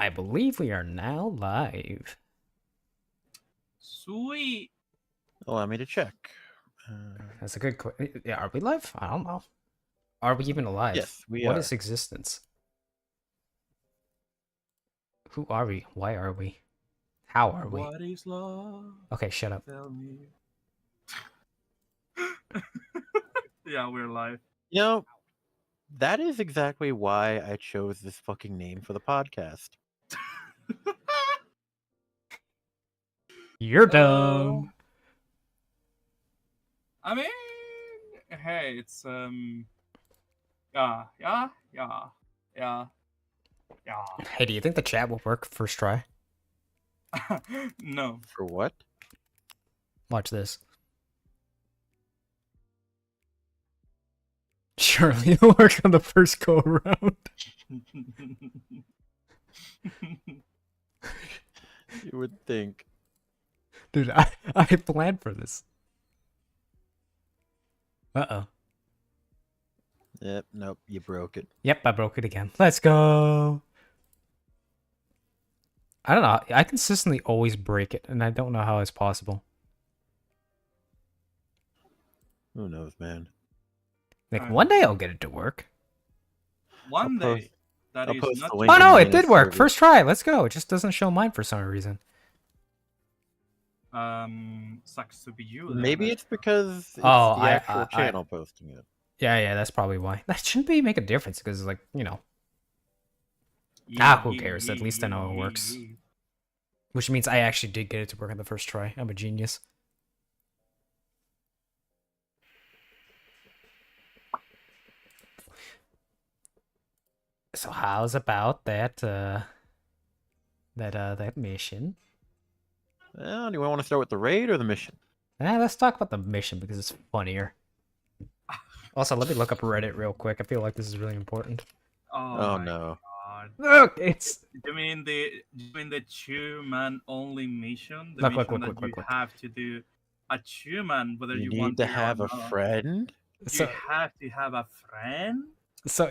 I believe we are now live. Sweet. Allow me to check. That's a good question. Yeah, are we live? I don't know. Are we even alive? Yes, we What are. is existence? Who are we? Why are we? How are we? What is love? Okay, shut up. Tell me. Yeah, we're live. You know, that is exactly why I chose this fucking name for the podcast. You're dumb. I mean, hey, it's yeah. Hey, do you think the chat will work first try? No. For what? Watch this. Surely it'll work on the first go around. You would think. Dude, I planned for this. Uh-oh. Yep, nope, you broke it. Yep, I broke it again. Let's go. I don't know. I consistently always break it, and I don't know how it's possible. Who knows, man? Like, one day I'll get it to work. One I'll day. That I'll is post not. the link Oh in no, the it did main work. server. First try. Let's go. It just doesn't show mine for some reason. Sucks to be you. then. Maybe it's because it's Oh, the actual channel posting it. Yeah, that's probably why. That shouldn't make a difference because, like, you know. Yeah, who cares? At least I know it works. Which means I actually did get it to work on the first try. I'm a genius. So how's about that that mission? Well, do you want to start with the raid or the mission? Let's talk about the mission because it's funnier. Also, let me look up Reddit real quick. I feel like this is really important. Oh my no. God. Look, it's You mean the 2-man only mission? The Look, mission look, that you look. have to do a 2-man, whether You you need want to or have a not. friend? You so have to have a friend.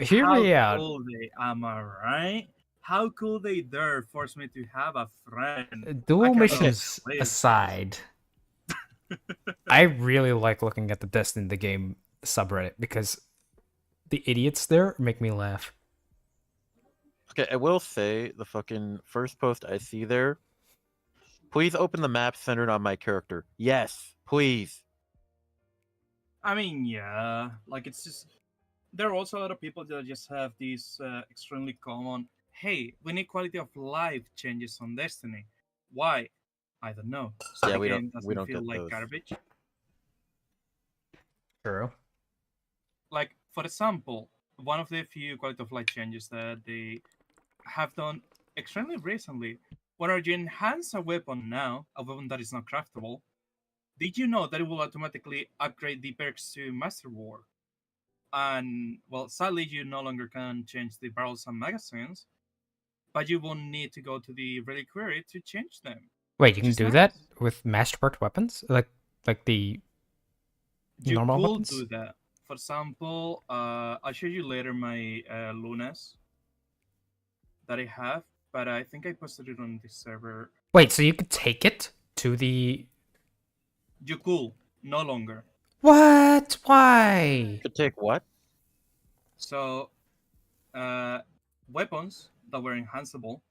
hear How me out. cool they? Am I right? How cool they dare force me to have a friend? Dual I can missions relate. aside, I really like looking at the Destiny the Game subreddit because the idiots there make me laugh. Okay, I will say the fucking first post I see there. Please open the map centered on my character. Yes, please. I mean, yeah, like it's just there are also a lot of people that just have these extremely common. Hey, we need quality of life changes on Destiny. Why? I don't know. So Yeah, the we game don't doesn't feel get like those. garbage. True. Like for example, one of the few quality of life changes that they have done extremely recently. When you enhance a weapon now, a weapon that is not craftable, did you know that it will automatically upgrade the perks to Master War? And well, sadly, you no longer can change the barrels and magazines, but you won't need to go to the reliquary to change them. Wait, you Which can is do nice. that with masterworked weapons, like the You normal could weapons? do that. For example, I'll show you later my Lunas that I have, but I think I posted it on the server. Wait, so you could take it to the You could no longer. what? Why? Could take what? So, weapons that were enhanceable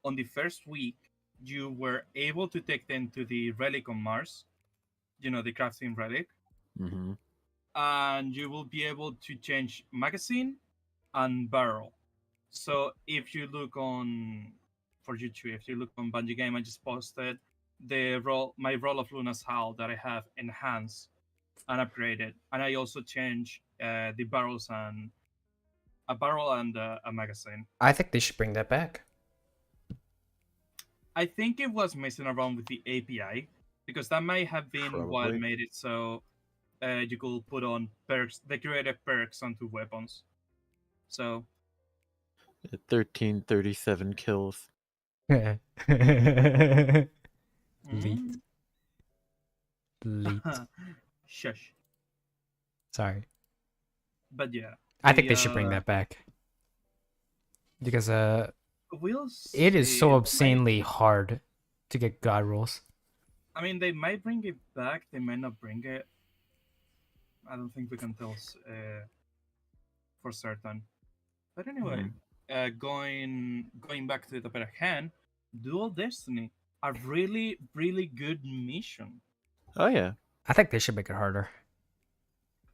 on the first week, you were able to take them to the relic on Mars. You know, the crafting relic. Mm-hmm. And you will be able to change magazine and barrel. So if you look on for YouTube, if you look on Bungie Game, I just posted my roll of Luna's Howl that I have enhanced and upgraded, and I also changed the barrels and a barrel and a magazine. I think they should bring that back. I think it was messing around with the API because that might have been what Probably. made it so you could put on perks, the created perks onto weapons. So 1337 kills. Leet. mm, Leet. shush. Sorry. But yeah, I think they should bring that back. Because we'll It is see. so They might- obscenely hard to get god rolls. I mean, they might bring it back. They might not bring it. I don't think we can tell for certain. But anyway, going back to the topic at hand, Dual Destiny, a really really good mission. Oh yeah. I think they should make it harder.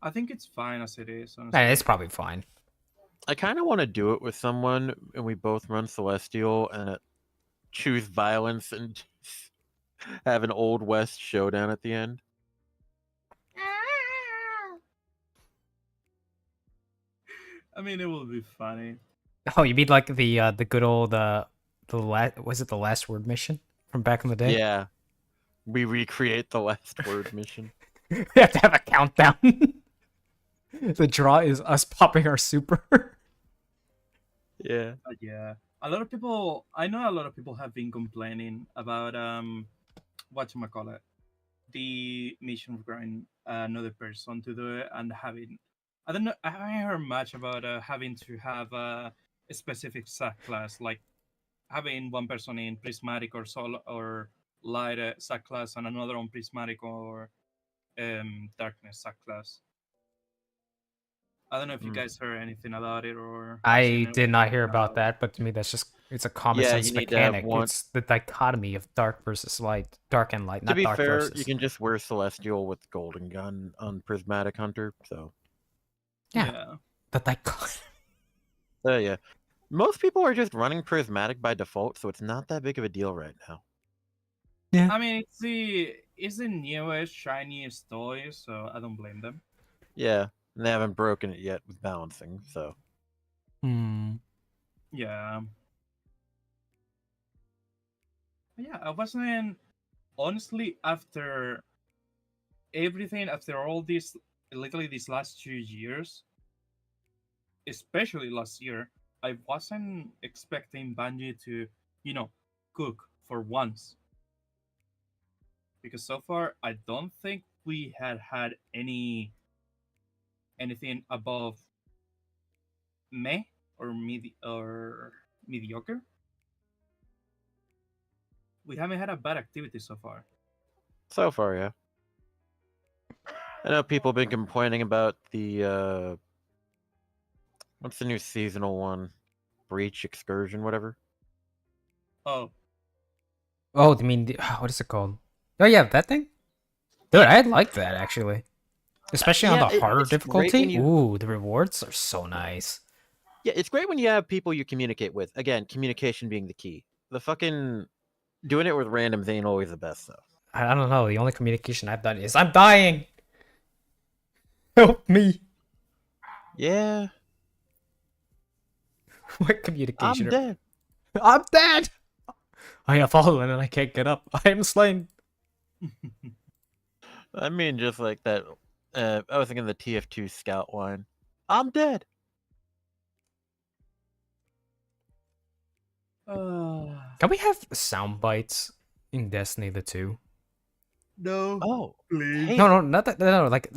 I think it's fine as it is. Honestly. It's probably fine. I kind of want to do it with someone, and we both run Celestial and choose violence and just have an Old West showdown at the end. I mean, it will be funny. Oh, you mean like the good old was it the last word mission from back in the day? Yeah. We recreate the last word mission. We have to have a countdown. The draw is us popping our super. Yeah. Yeah, a lot of people. I know a lot of people have been complaining about whatchamacallit, the mission requiring another person to do it and having. I don't know. I haven't heard much about having to have a specific sack class, like having one person in prismatic or solo or light sack class and another on prismatic or darkness sack class. I don't know if you Mm. guys heard anything about it or I seen did not hear anything about that, but to me that's just it's a common Yeah, sense you need to have mechanic. one- It's the dichotomy of dark versus light, dark and light, To not be dark fair, versus. you can just wear Celestial with Golden Gun on Prismatic Hunter, so Yeah. The dichotomy. yeah. Most people are just running Prismatic by default, so it's not that big of a deal right now. I mean, it's the newest, shiniest toy, so I don't blame them. Yeah, and they haven't broken it yet with balancing, so Yeah. But yeah, I wasn't honestly after everything, after all this, literally these last 2 years, especially last year, I wasn't expecting Bungie to, cook for once. Because so far, I don't think we had anything above meh or mediocre. We haven't had a bad activity so far. so far, yeah. I know people have been complaining about the what's the new seasonal one? Breach Excursion, whatever. Oh, Oh, you mean what is it called? Oh yeah, that thing. Dude, I like that actually, especially on Yeah, the harder it's great difficulty. when you- Ooh, the rewards are so nice. Yeah, it's great when you have people you communicate with. Again, communication being the key. The fucking doing it with randoms ain't always the best though. I don't know. The only communication I've done is I'm dying. Help me. Yeah, What communication? I'm dead. I'm dead. I have fallen and I can't get up. I am slain. I mean, just like that. I was thinking the TF2 Scout line. I'm dead. Can we have sound bites in Destiny the 2? no, Oh, please. hey, No, not that. No, like.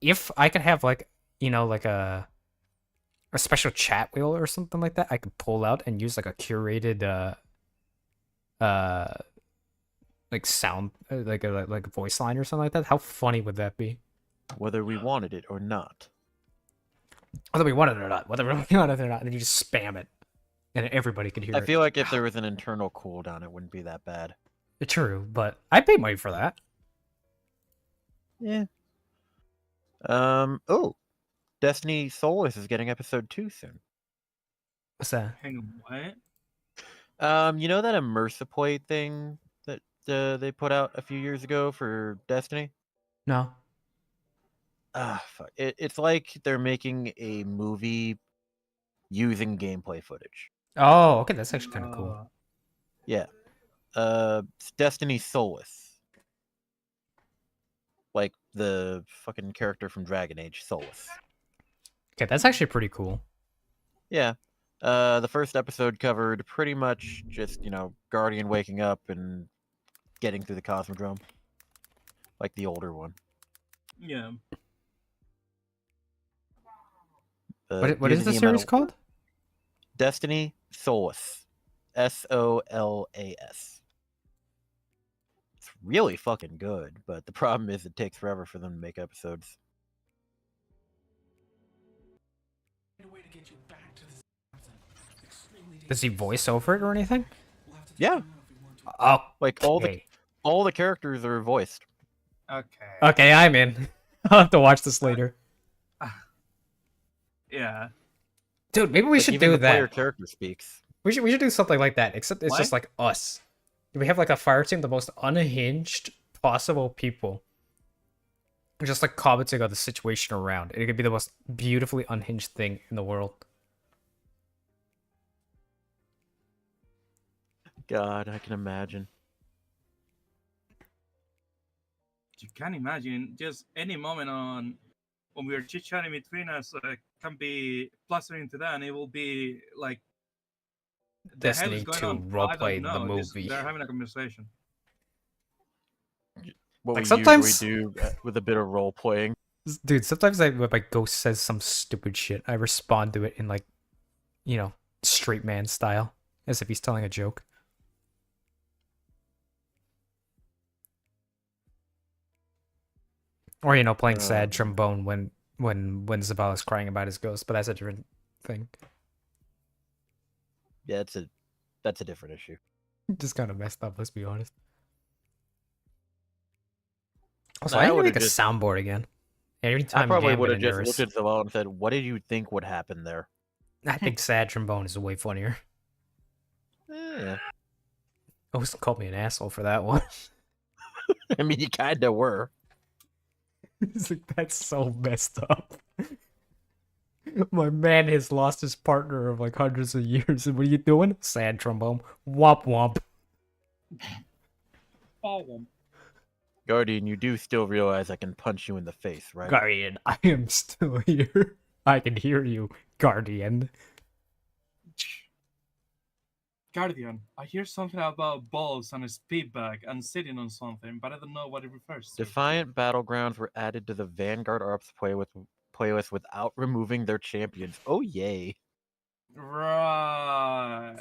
If I could have like like a special chat wheel or something like that, I could pull out and use like a curated like sound like a voice line or something like that. How funny would that be? whether we wanted it or not. Whether we want it or not, whether we want it or not, then you just spam it, and everybody could hear I it. feel like if there was an internal cooldown, it wouldn't be that bad. True, but I pay money for that. Yeah. Oh, Destiny Soulless is getting episode 2 soon. What's that? Hang on, what? You know that immersive play thing that they put out a few years ago for Destiny? No. Ah, fuck. It's like they're making a movie using gameplay footage. Oh, okay, that's actually kind of cool. Yeah. It's Destiny Soulless. Like the fucking character from Dragon Age, Soulless. Okay, that's actually pretty cool. Yeah. The first episode covered pretty much just, Guardian waking up and getting through the Cosmodrome. Like the older one. Yeah. What is the using series amount of- called? Destiny Solas. Solas. It's really fucking good, but the problem is it takes forever for them to make episodes. Does he voice over it or anything? Yeah, Oh, like all the characters are voiced. Okay. okay, I'm in. I'll have to watch this later. Yeah. Dude, maybe we Like, should even do the player that. character speaks. We should do something like that, except it's Why? just like us. We have like a fire team, the most unhinged possible people. Just like commenting on the situation around. It could be the most beautifully unhinged thing in the world. God, I can imagine. You can imagine just any moment on when we are chit chatting between us can be plastering into that, and it will be like the hell Destiny is going 2 on? I don't roleplay the know. Just, movie. they're having a conversation. What Like, we sometimes- usually do with a bit of role playing. Dude, sometimes when my ghost says some stupid shit, I respond to it in like, you know, straight man style, as if he's telling a joke. Or, you know, playing sad trombone when Zaballa's crying about his ghost, but that's a different thing. Yeah, that's a different issue. Just kind of messed up, let's be honest. Also, Nah, I I need to would've make a just- soundboard again. Every I time probably Gambit would have and just Nurse, looked at Zavala and said, "What did you think would happen there?" I think sad trombone is way funnier. Yeah. Ghost called me an asshole for that one. I mean, you kind of were. It's like, that's so messed up. My man has lost his partner of like hundreds of years. And what are you doing? Sad trombone. Womp womp. Guardian, you do still realize I can punch you in the face, right? Guardian, I am still here. I can hear you, Guardian. Guardian, I hear something about balls and a speed bag and sitting on something, but I don't know what it refers to. Defiant Battlegrounds were added to the Vanguard ARPS playlist without removing their champions. Oh, yay. Right.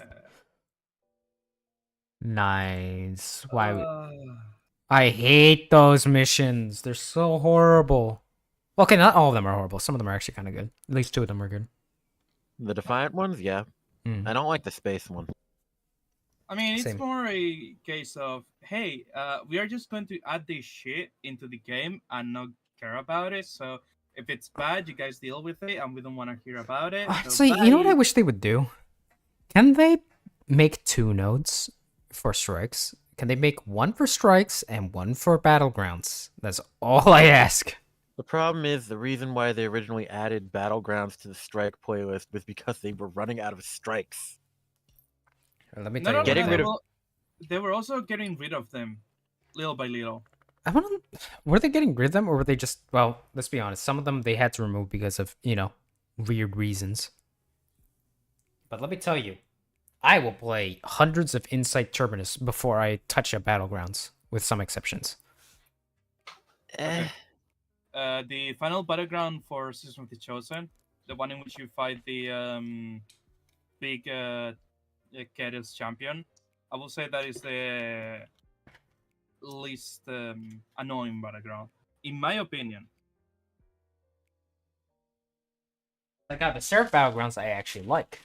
Nice. Why? Uh, I hate those missions. They're so horrible. Okay, not all of them are horrible. Some of them are actually kind of good. At least 2 of them are good. The Defiant ones, yeah. Mm. I don't like the space one. I mean, it's Same. more a case of, hey, we are just going to add this shit into the game and not care about it. So if it's bad, you guys deal with it, and we don't want to hear about it. So, you know what I bye. wish they would do? Can they make 2 nodes for strikes? Can they make 1 for strikes and 1 for battlegrounds? That's all I ask. The problem is the reason why they originally added Battlegrounds to the Strike playlist was because they were running out of strikes. Let me Not tell you only what Getting that, rid of- well, they were also getting rid of them, little by little. I want to. Were they getting rid of them, or were they just? Well, let's be honest. Some of them they had to remove because of weird reasons. But let me tell you, I will play hundreds of Insight Terminus before I touch a Battlegrounds, with some exceptions. Eh. The final battleground for Season of the Chosen, the one in which you fight the big Keros champion, I will say that is the least annoying battleground, in my opinion. Like the Seraph Battlegrounds, I actually like.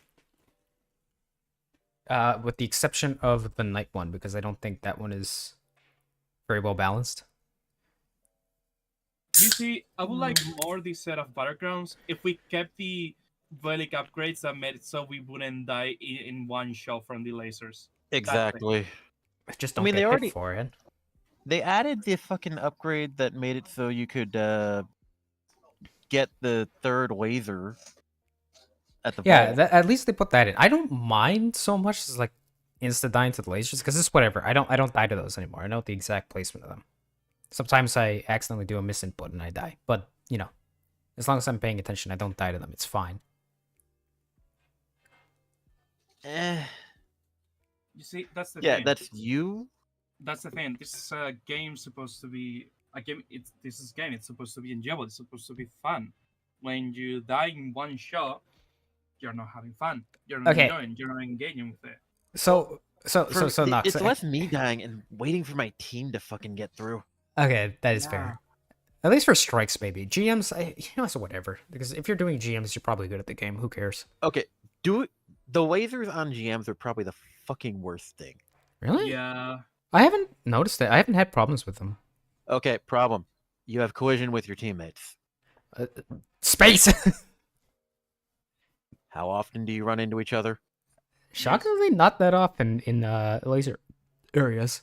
With the exception of the Night one, because I don't think that one is very well balanced. You see, I would like more this set of battlegrounds if we kept the relic upgrades that made it so we wouldn't die in one shot from the lasers. Exactly. I just I don't mean, get they hit already- for it. They added the fucking upgrade that made it so you could get the 3rd laser at the Yeah, vault. at least they put that in. I don't mind so much as like insta dying to the lasers because it's whatever. I don't die to those anymore. I know the exact placement of them. Sometimes I accidentally do a misinput and I die, but as long as I'm paying attention, I don't die to them. It's fine. Eh. You see, that's the Yeah, thing. that's you. That's the thing. This is a game supposed to be a game. This is a game. It's supposed to be enjoyable. It's supposed to be fun. When you die in one shot, you're not having fun. You're not Okay. enjoying. You're not engaging with it. So Nox. It's less me dying and waiting for my team to fucking get through. Okay, that is fair. At least for strikes, maybe. GMs, it's whatever. Because if you're doing GMs, you're probably good at the game. Who cares? Okay, the lasers on GMs are probably the fucking worst thing. Really? Yeah. I haven't noticed it. I haven't had problems with them. Okay, problem. You have collision with your teammates. Space! How often do you run into each other? Shockingly, not that often in laser areas.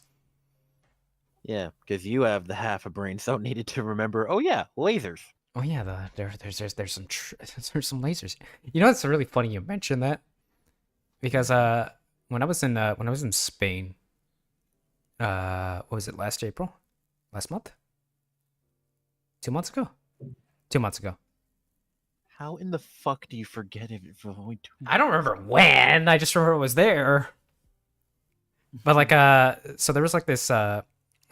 Yeah, because you have the half a brain cell needed to remember. Oh yeah, lasers. Oh yeah, there's some there's some lasers. You know, it's really funny you mentioned that because when I was in Spain, what was it, last April, last month, 2 months ago, 2 months ago. How in the fuck do you forget it for only 2 months? I don't remember when. I just remember it was there. But like so there was like this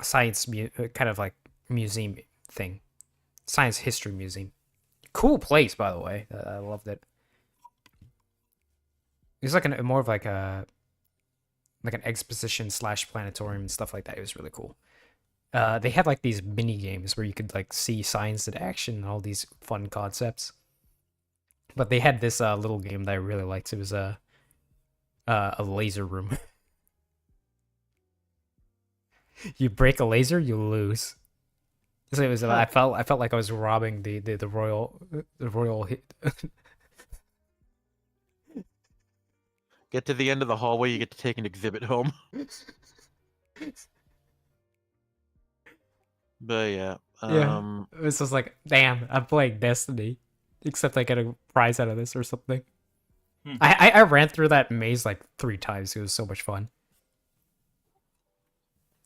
science kind of like museum thing, science history museum. Cool place, by the way. I loved it. It was like more of like an exposition / planetarium and stuff like that. It was really cool. They had like these mini games where you could like see science in action and all these fun concepts. But they had this little game that I really liked. It was a laser room. You break a laser, you lose. So it was. I felt like I was robbing the royal hit. Get to the end of the hallway, you get to take an exhibit home. But yeah, Yeah. It was just like, damn, I'm playing Destiny, except I get a prize out of this or something. I ran through that maze like 3 times. It was so much fun.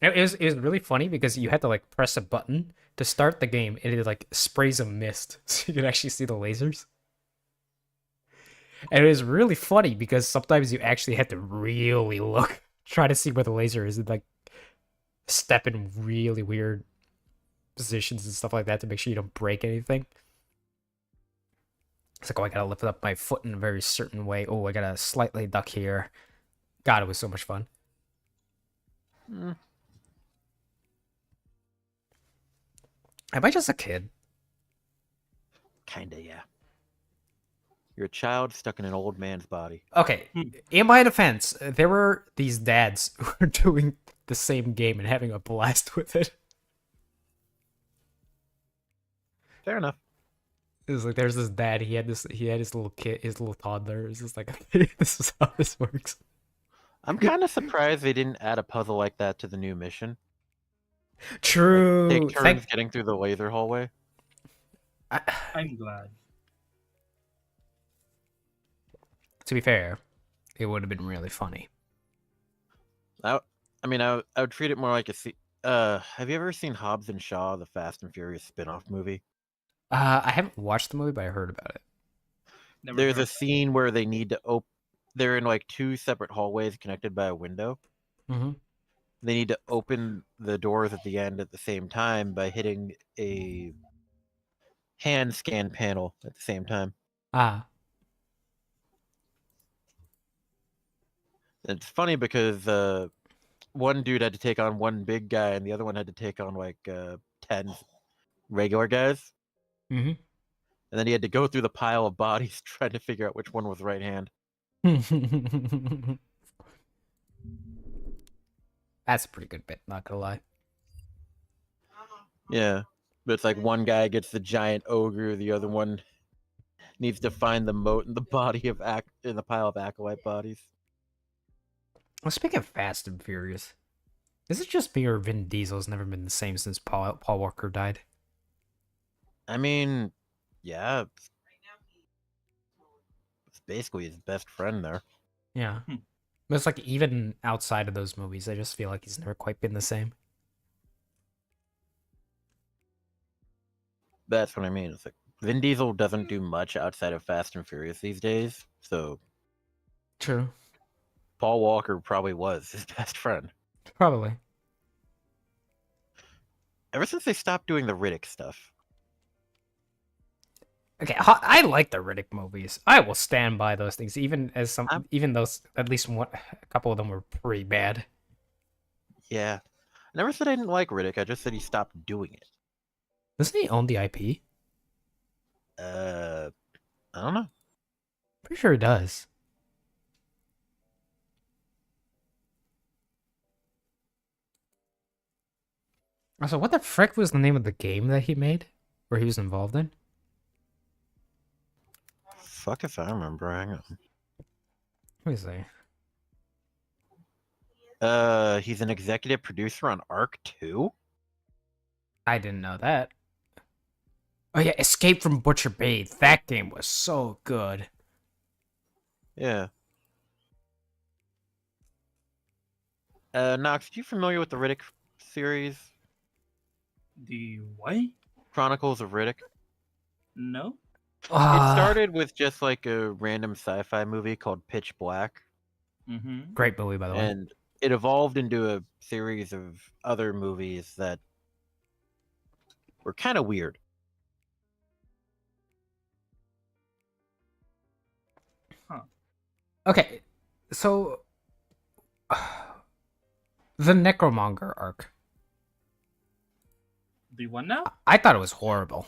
It was really funny because you had to like press a button to start the game, and it like sprays a mist so you could actually see the lasers. And it was really funny because sometimes you actually had to really look, try to see where the laser is, and like step in really weird positions and stuff like that to make sure you don't break anything. It's like, oh, I gotta lift up my foot in a very certain way. Oh, I gotta slightly duck here. God, it was so much fun. Am I just a kid? Kinda, yeah. You're a child stuck in an old man's body. Okay, in my defense, there were these dads who were doing the same game and having a blast with it. Fair enough. It was like, there's this dad, he had his little kid, his little toddler. It's just like, this is how this works. I'm kind of surprised they didn't add a puzzle like that to the new mission. True. Like, take turns getting through the laser hallway. I'm glad. To be fair, it would have been really funny. I would treat it more like have you ever seen Hobbs and Shaw, the Fast and Furious spin-off movie? I haven't watched the movie, but I heard about it. There's a scene where they need to they're in like 2 separate hallways connected by a window. Mm-hmm. They need to open the doors at the end at the same time by hitting a hand scan panel at the same time. Ah. It's funny because one dude had to take on one big guy and the other one had to take on like 10 regular guys. Mm-hmm. And then he had to go through the pile of bodies trying to figure out which one was right hand. That's a pretty good bit, not gonna lie. Yeah. But it's like one guy gets the giant ogre, the other one needs to find the moat in the body of in the pile of acolyte bodies. Well, speaking of Fast and Furious, is it just me or Vin Diesel's never been the same since Paul Walker died? I mean, yeah. It's basically his best friend there. Yeah. But it's like, even outside of those movies, I just feel like he's never quite been the same. That's what I mean. It's like Vin Diesel doesn't do much outside of Fast and Furious these days, so True. Paul Walker probably was his best friend. Probably. Ever since they stopped doing the Riddick stuff. Okay, I like the Riddick movies. I will stand by those things, even as some, I'm- even those at least one, a couple of them were pretty bad. Yeah. I never said I didn't like Riddick. I just said he stopped doing it. Doesn't he own the IP? I don't know. Pretty sure he does. Also, what the frick was the name of the game that he made, or he was involved in? Fuck if I remember. Hang on. What is that? He's an executive producer on Arc 2. I didn't know that. Oh yeah, Escape from Butcher Bay. That game was so good. Yeah. Knox, you familiar with the Riddick series? The what? Chronicles of Riddick? No. It Ah, started with just like a random sci-fi movie called Pitch Black, Mm-hmm. great movie, by the way. and it evolved into a series of other movies that were kind of weird. Okay, so the Necromonger arc. The one now? I thought it was horrible.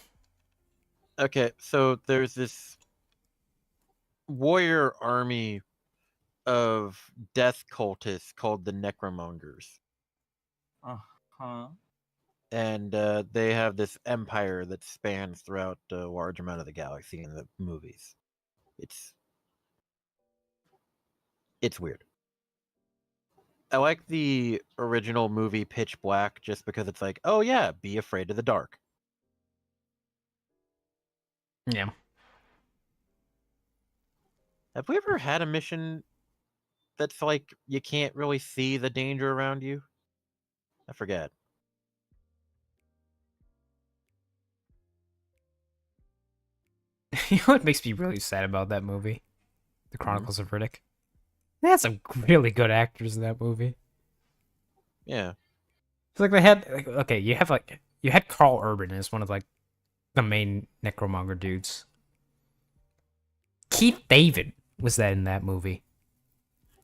Okay, so there's this warrior army of death cultists called the Necromongers. Uh-huh. And they have this empire that spans throughout a large amount of the galaxy in the movies. It's weird. I like the original movie Pitch Black just because it's like, oh yeah, be afraid of the dark. Yeah. Have we ever had a mission that's like you can't really see the danger around you? I forget. You know what makes me really sad about that movie? The Chronicles of Riddick. They had some really good actors in that movie. Yeah. It's like they had okay, you had Carl Urban as one of like the main Necromonger dudes. Keith David was that in that movie.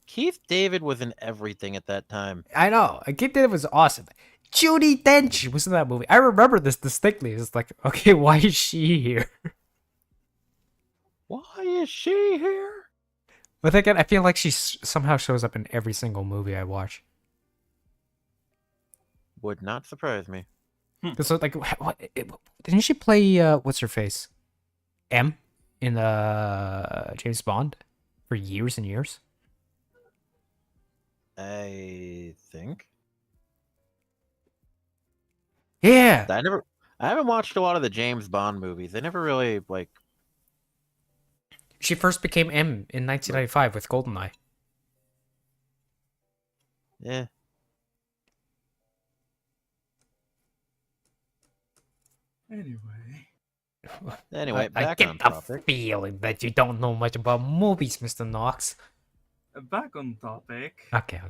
Keith David was in everything at that time. I know. Keith David was awesome. Judi Dench was in that movie. I remember this distinctly. It's like, okay, why is she here? Why is she here? But again, I feel like she somehow shows up in every single movie I watch. Would not surprise me. So like, didn't she play what's her face, M, in James Bond, for years and years? I think. Yeah, I haven't watched a lot of the James Bond movies. They never really like. she first became M in 1995 with Goldeneye. Yeah. Anyway, I back get on the topic. feeling that you don't know much about movies, Mr. Knox. Back on topic. Okay.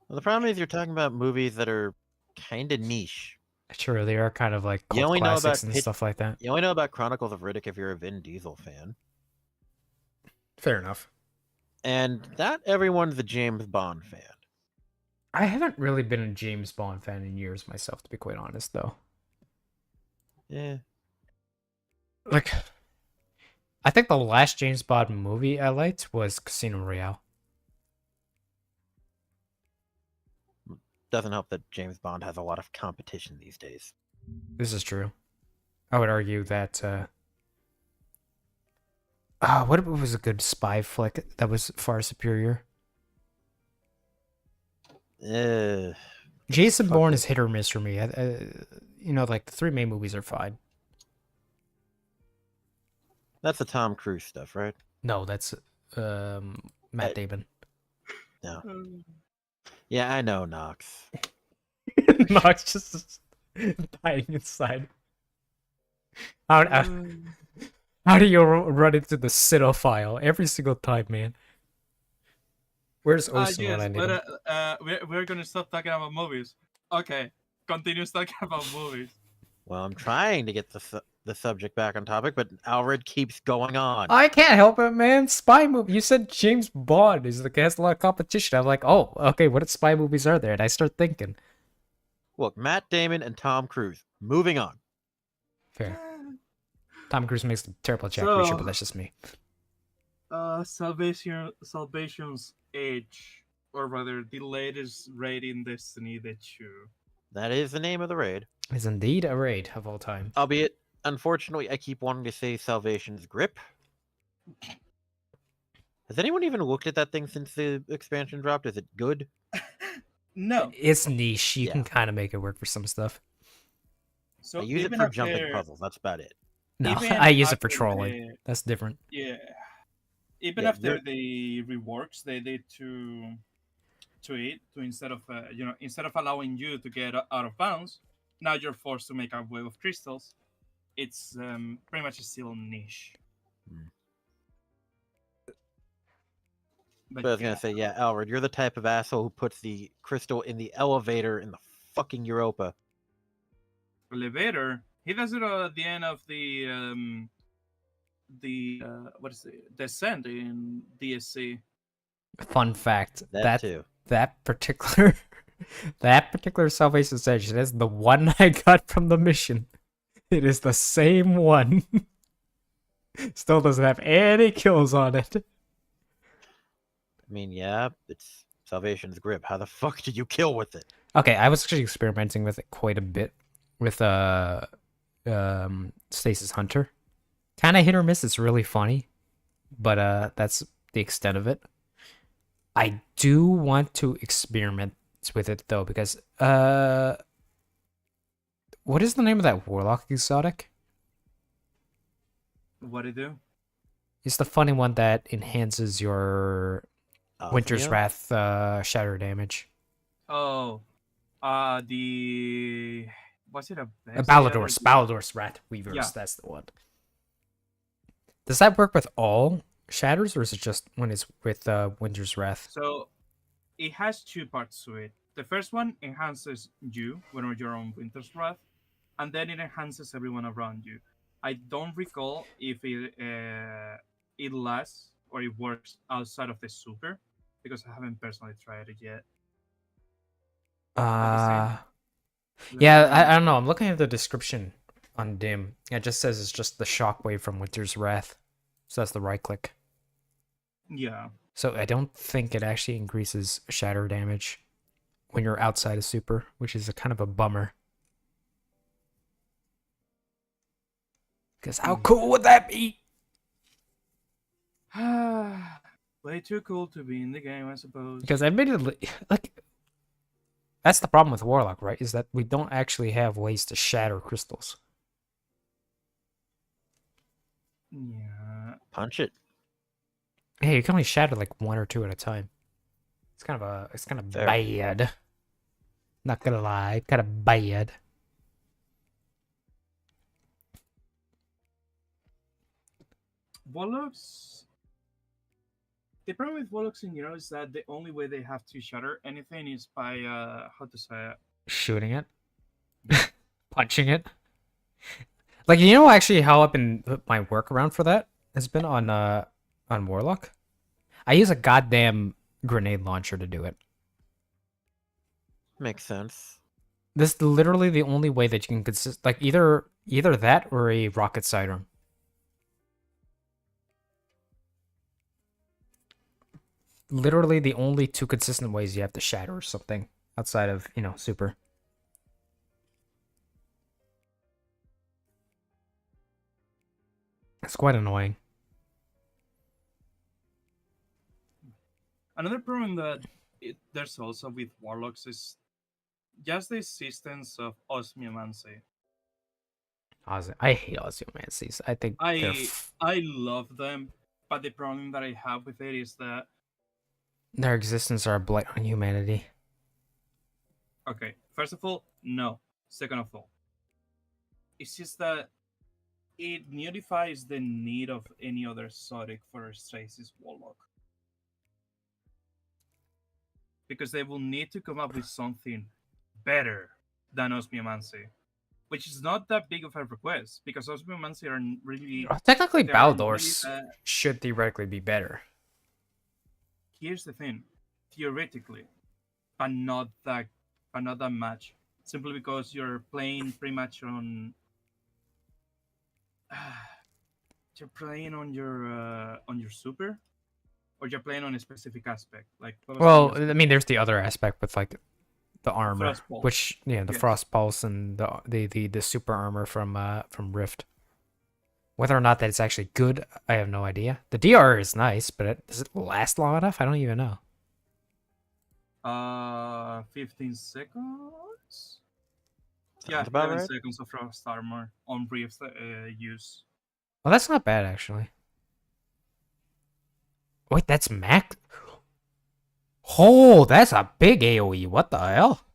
Well, the problem is you're talking about movies that are kind of niche. Sure, they are kind of like You cult only know classics about and stuff like that. You only know about Chronicles of Riddick if you're a Vin Diesel fan, Fair enough. and not everyone's a James Bond fan. I haven't really been a James Bond fan in years myself, to be quite honest, though. Yeah. Like, I think the last James Bond movie I liked was Casino Royale. Doesn't help that James Bond has a lot of competition these days. This is true. I would argue that. What was a good spy flick that was far superior? Jason fuck Bourne it. is hit or miss for me. You know, like the three main movies are fine. That's the Tom Cruise stuff, right? No, that's Matt Damon. No. Yeah, I know, Knox. Knox just dying inside. How do you run into the Citophile every single time, man? Where's Osen Yes, when I need but him? we're gonna stop talking about movies. Okay, continue talking about movies. Well, I'm trying to get the the subject back on topic, but Alred keeps going on. I can't help it, man. Spy movie. You said James Bond is the has a lot of competition. I'm like, oh, okay. What spy movies are there? And I start thinking. Look, Matt Damon and Tom Cruise. Moving on. Fair. Tom Cruise makes a terrible Jack Reacher, but that's just me. Salvation's Age, or rather, the latest raid in Destiny that you. That is the name of the raid. Is indeed a raid of all time. Albeit, unfortunately, I keep wanting to say Salvation's Grip. Has anyone even looked at that thing since the expansion dropped? Is it good? No. It's niche. You Yeah. can kind of make it work for some stuff. So I use it even for jumping after- puzzles. That's about it. No, even I use it for after trolling. the- That's different. Yeah. Even Yeah, after you're- the reworks they did to it, to instead of instead of allowing you to get out of bounds, now you're forced to make a wave of crystals. It's pretty much still niche. But I was gonna say, yeah, Alred, you're the type of asshole who puts the crystal in the elevator in the fucking Europa. Elevator. He does it at the end of the what is it? Descent in DSC. Fun fact. That too. That particular Salvation's Edge, that's the one I got from the mission. It is the same one. Still doesn't have any kills on it. I mean, yeah, it's Salvation's Grip. How the fuck did you kill with it? Okay, I was actually experimenting with it quite a bit with Stasis Hunter. Kind of hit or miss. It's really funny, but that's the extent of it. I do want to experiment with it though, because what is the name of that Warlock exotic? What do you do? It's the funny one that enhances your Winter's Osmio? Wrath shatter damage. Oh, the was it a Balador's Rat Weavers. Yeah. That's the one. Does that work with all shatters, or is it just when it's with Winter's Wrath? So it has two parts to it. The first one enhances you when you're on Winter's Wrath, and then it enhances everyone around you. I don't recall if it lasts or it works outside of the super, because I haven't personally tried it yet. Yeah, I don't know. I'm looking at the description on Dim. It just says it's just the shockwave from Winter's Wrath. So that's the right click. Yeah. So I don't think it actually increases shatter damage when you're outside of super, which is a kind of a bummer. Because how cool would that be? Way too cool to be in the game, I suppose. Because admittedly, like, that's the problem with Warlock, right? Is that we don't actually have ways to shatter crystals. Yeah. Punch it. Hey, you can only shatter like one or two at a time. It's kind of Fair. bad. Not gonna lie, kind of bad. Warlocks. The problem with Warlocks in general is that the only way they have to shatter anything is by how to say it. Shooting it, punching it. Like, you know, actually, how I've been my workaround for that has been on Warlock. I use a goddamn grenade launcher to do it. Makes sense. This is literally the only way that you can consist, like, either that or a rocket sidearm. Literally the only two consistent ways you have to shatter something outside of, you know, super. It's quite annoying. Another problem that there's also with Warlocks is just the existence of osmiomancy. I hate Ozymandias. I think they're I love them, but the problem that I have with it is that their existence are a blight on humanity. okay, first of all, no. Second of all, it's just that it nullifies the need of any other exotic for a Stasis Warlock. Because they will need to come up with something better than osmiomancy. which is not that big of a request because Osmomancy are really Technically, they are really Baldor's bad. should theoretically be better. Here's the thing, theoretically, but not that much. Simply because you're playing pretty much on you're playing on your super, or you're playing on a specific aspect like Well, I mean, there's the other aspect with like the armor, Frost Pulse. which the Yes. Frost Pulse and the super armor from Rift. Whether or not that's actually good, I have no idea. The DR is nice, but does it last long enough? I don't even know. 15 seconds. Sounds Yeah, about 11 right. seconds of Frost armor on brief use. Well, that's not bad actually. Wait, that's max. Oh, that's a big AOE. What the hell?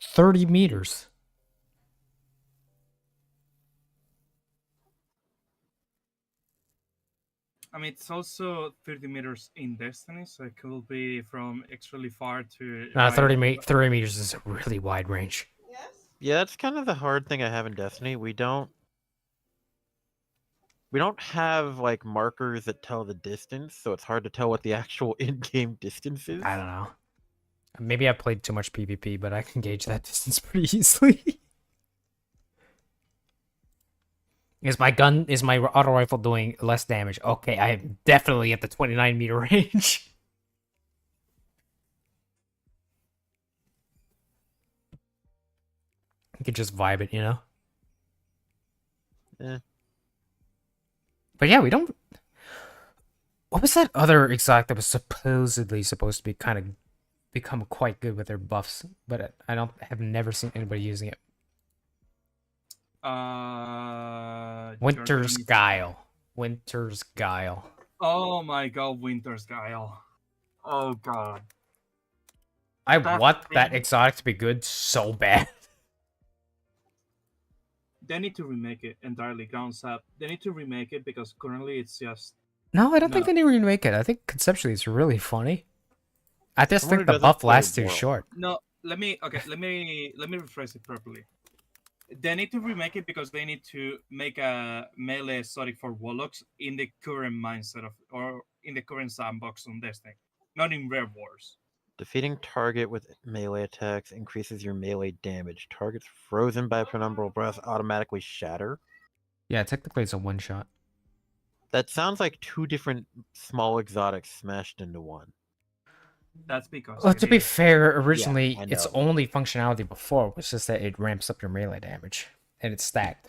30 meters. I mean, it's also 30 meters in Destiny, so it could be from extremely far to. 30 meters is a really wide range. Yeah, that's kind of the hard thing I have in Destiny. We don't have like markers that tell the distance, so it's hard to tell what the actual in-game distance is. I don't know. Maybe I played too much PvP, but I can gauge that distance pretty easily. Is my auto rifle doing less damage? Okay, I am definitely at the 29 meter range. You could just vibe it, you know? Eh. But yeah, we don't. What was that other exotic that was supposedly supposed to be kind of become quite good with their buffs? But I have never seen anybody using it. Winter's Guile. Winter's Guile. Oh my god, Winter's Guile. Oh god. I That want that thing- exotic to be good so bad. They need to remake it entirely, grounds up. They need to remake it because currently it's just. No, I don't think No. they need to remake it. I think conceptually it's really funny. I just Someone think who the doesn't buff play lasts too World. short. No, let me rephrase it properly. They need to remake it because they need to make a melee exotic for Warlocks in the current mindset of, or in the current sandbox on Destiny, not in Rare Wars. Defeating target with melee attacks increases your melee damage. Targets frozen by penumbral breath automatically shatter. Yeah, technically it's a one shot. That sounds like two different small exotics smashed into one. That's because. Well, it to be is. fair, originally I its know. only functionality before was just that it ramps up your melee damage and it's stacked.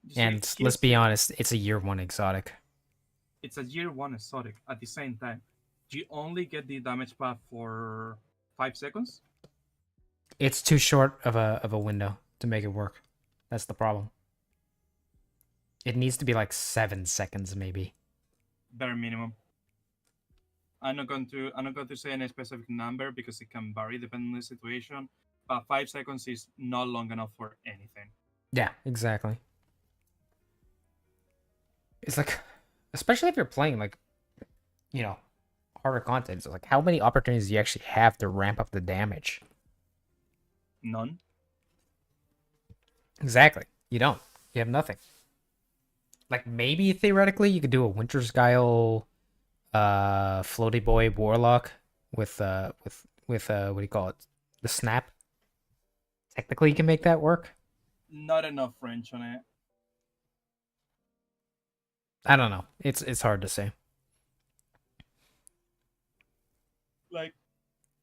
You see, And here's let's be the- honest, it's a year one exotic. It's a year one exotic. At the same time, you only get the damage buff for 5 seconds. It's too short of a window to make it work. That's the problem. It needs to be like 7 seconds, maybe. Bare minimum. I'm not going to say any specific number because it can vary depending on the situation. But 5 seconds is not long enough for anything. Yeah, exactly. It's like, especially if you're playing like, you know, harder content. So like, how many opportunities do you actually have to ramp up the damage? None. Exactly. You don't. You have nothing. Like maybe theoretically you could do a Winter's Guile, floaty boy warlock with what do you call it? The snap. Technically, you can make that work. Not enough French on it. I don't know. It's hard to say. Like,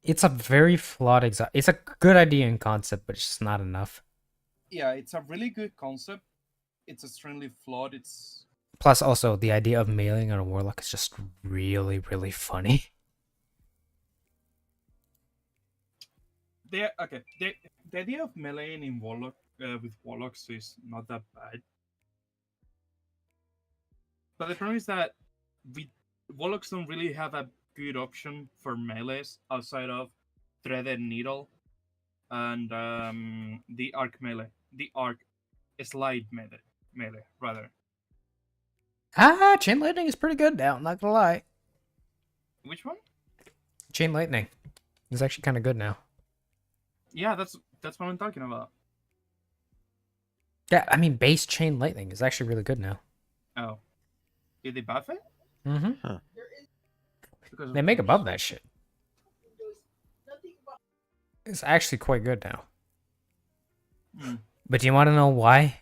It's a very flawed exotic. It's a good idea in concept, but it's just not enough. yeah, it's a really good concept. It's extremely flawed. It's Plus, also the idea of mailing on a warlock is just really, really funny. the idea of meleeing in Warlock with Warlocks is not that bad. But the problem is that Warlocks don't really have a good option for melees outside of Threaded Needle and the Arc melee. The Arc Slide melee, rather. Chain lightning is pretty good now. I'm not gonna lie. Which one? Chain Lightning is actually kind of good now. Yeah, that's what I'm talking about. Yeah, I mean, base Chain Lightning is actually really good now. Oh, did they buff it? Mm-hmm. Because They of make course. above that shit. It's actually quite good now. Hmm. But do you want to know why?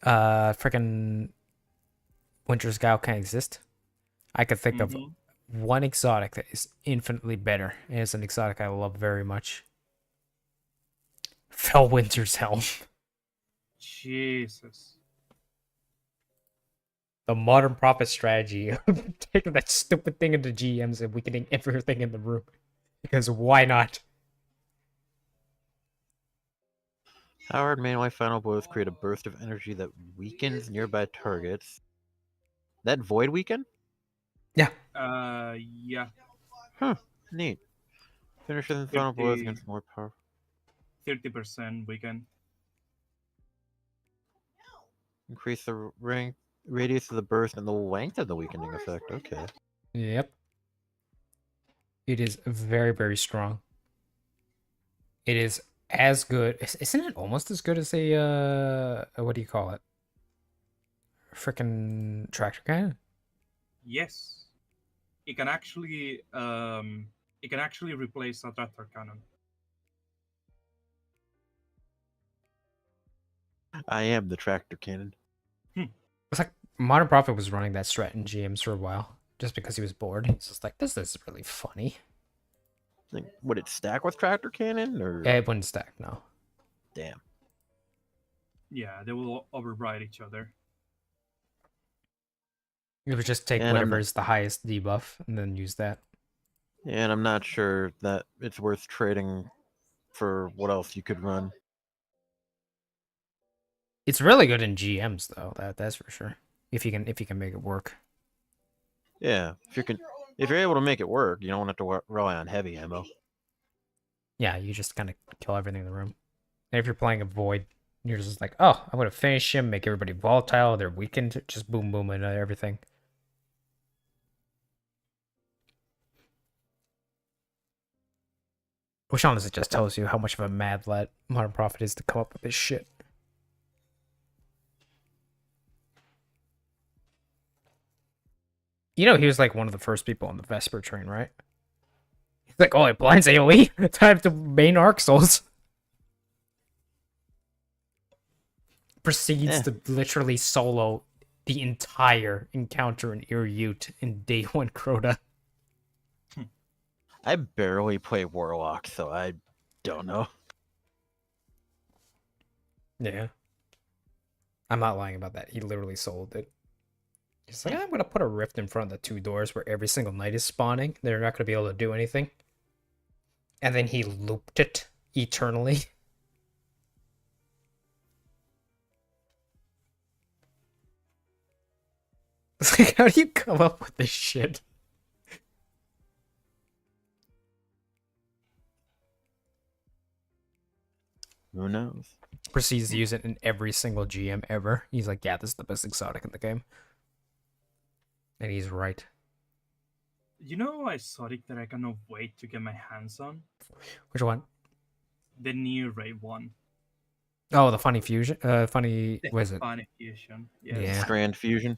Freaking Winter's Gale can't exist. I could think of Mhm. one exotic that is infinitely better, and it's an exotic I love very much. Fellwinter's Helm. Jesus. The modern prophet strategy of taking that stupid thing into GMs and weakening everything in the room. Because why not? Howard mainly final blows create a burst of energy that weakens nearby targets. That void weaken? Yeah. Yeah. Huh. Neat. Finishes and final blows 50, against more powerful. 30% weaken. Increase the radius of the burst and the length of the weakening effect. Okay. Yep. It is very, very strong. It is as good. Isn't it almost as good as what do you call it? Freaking tractor cannon? Yes. It can actually replace a tractor cannon. I am the tractor cannon. It's like Modern Prophet was running that strat in GMs for a while, just because he was bored. He's just like, this is really funny. Like, would it stack with tractor cannon or Yeah, it wouldn't stack, no. damn? Yeah, they will override each other. It would just take And I'm whatever not- is the highest debuff and then use that. And I'm not sure that it's worth trading for what else you could run. It's really good in GMs though. That's for sure. If you can make it work. Yeah, if you're able to make it work, you don't have to rely on heavy ammo. Yeah, you just kind of kill everything in the room. And if you're playing a void, you're just like, oh, I'm gonna finish him, make everybody volatile. They're weakened. Just boom, boom, and everything. Which honestly just tells you how much of a mad lad Modern Prophet is to come up with this shit. You know, he was like one of the first people on the Vesper train, right? He's like, oh, it blinds AoE. Time to main Arc Souls. Proceeds Eh. to literally solo the entire encounter in Irute in day one Crota. I barely play Warlock, so I don't know. Yeah. I'm not lying about that. He literally sold it. He's like, I'm gonna put a rift in front of the two doors where every single knight is spawning. They're not gonna be able to do anything. And then he looped it eternally. It's like, how do you come up with this shit? Who knows? Proceeds to use it in every single GM ever. He's like, yeah, this is the best exotic in the game. And he's right. You know exotic that I cannot wait to get my hands on? Which one? The new Raid one. Oh, the funny fusion. The What is it? Funny fusion. Yes. Yeah. Strand fusion.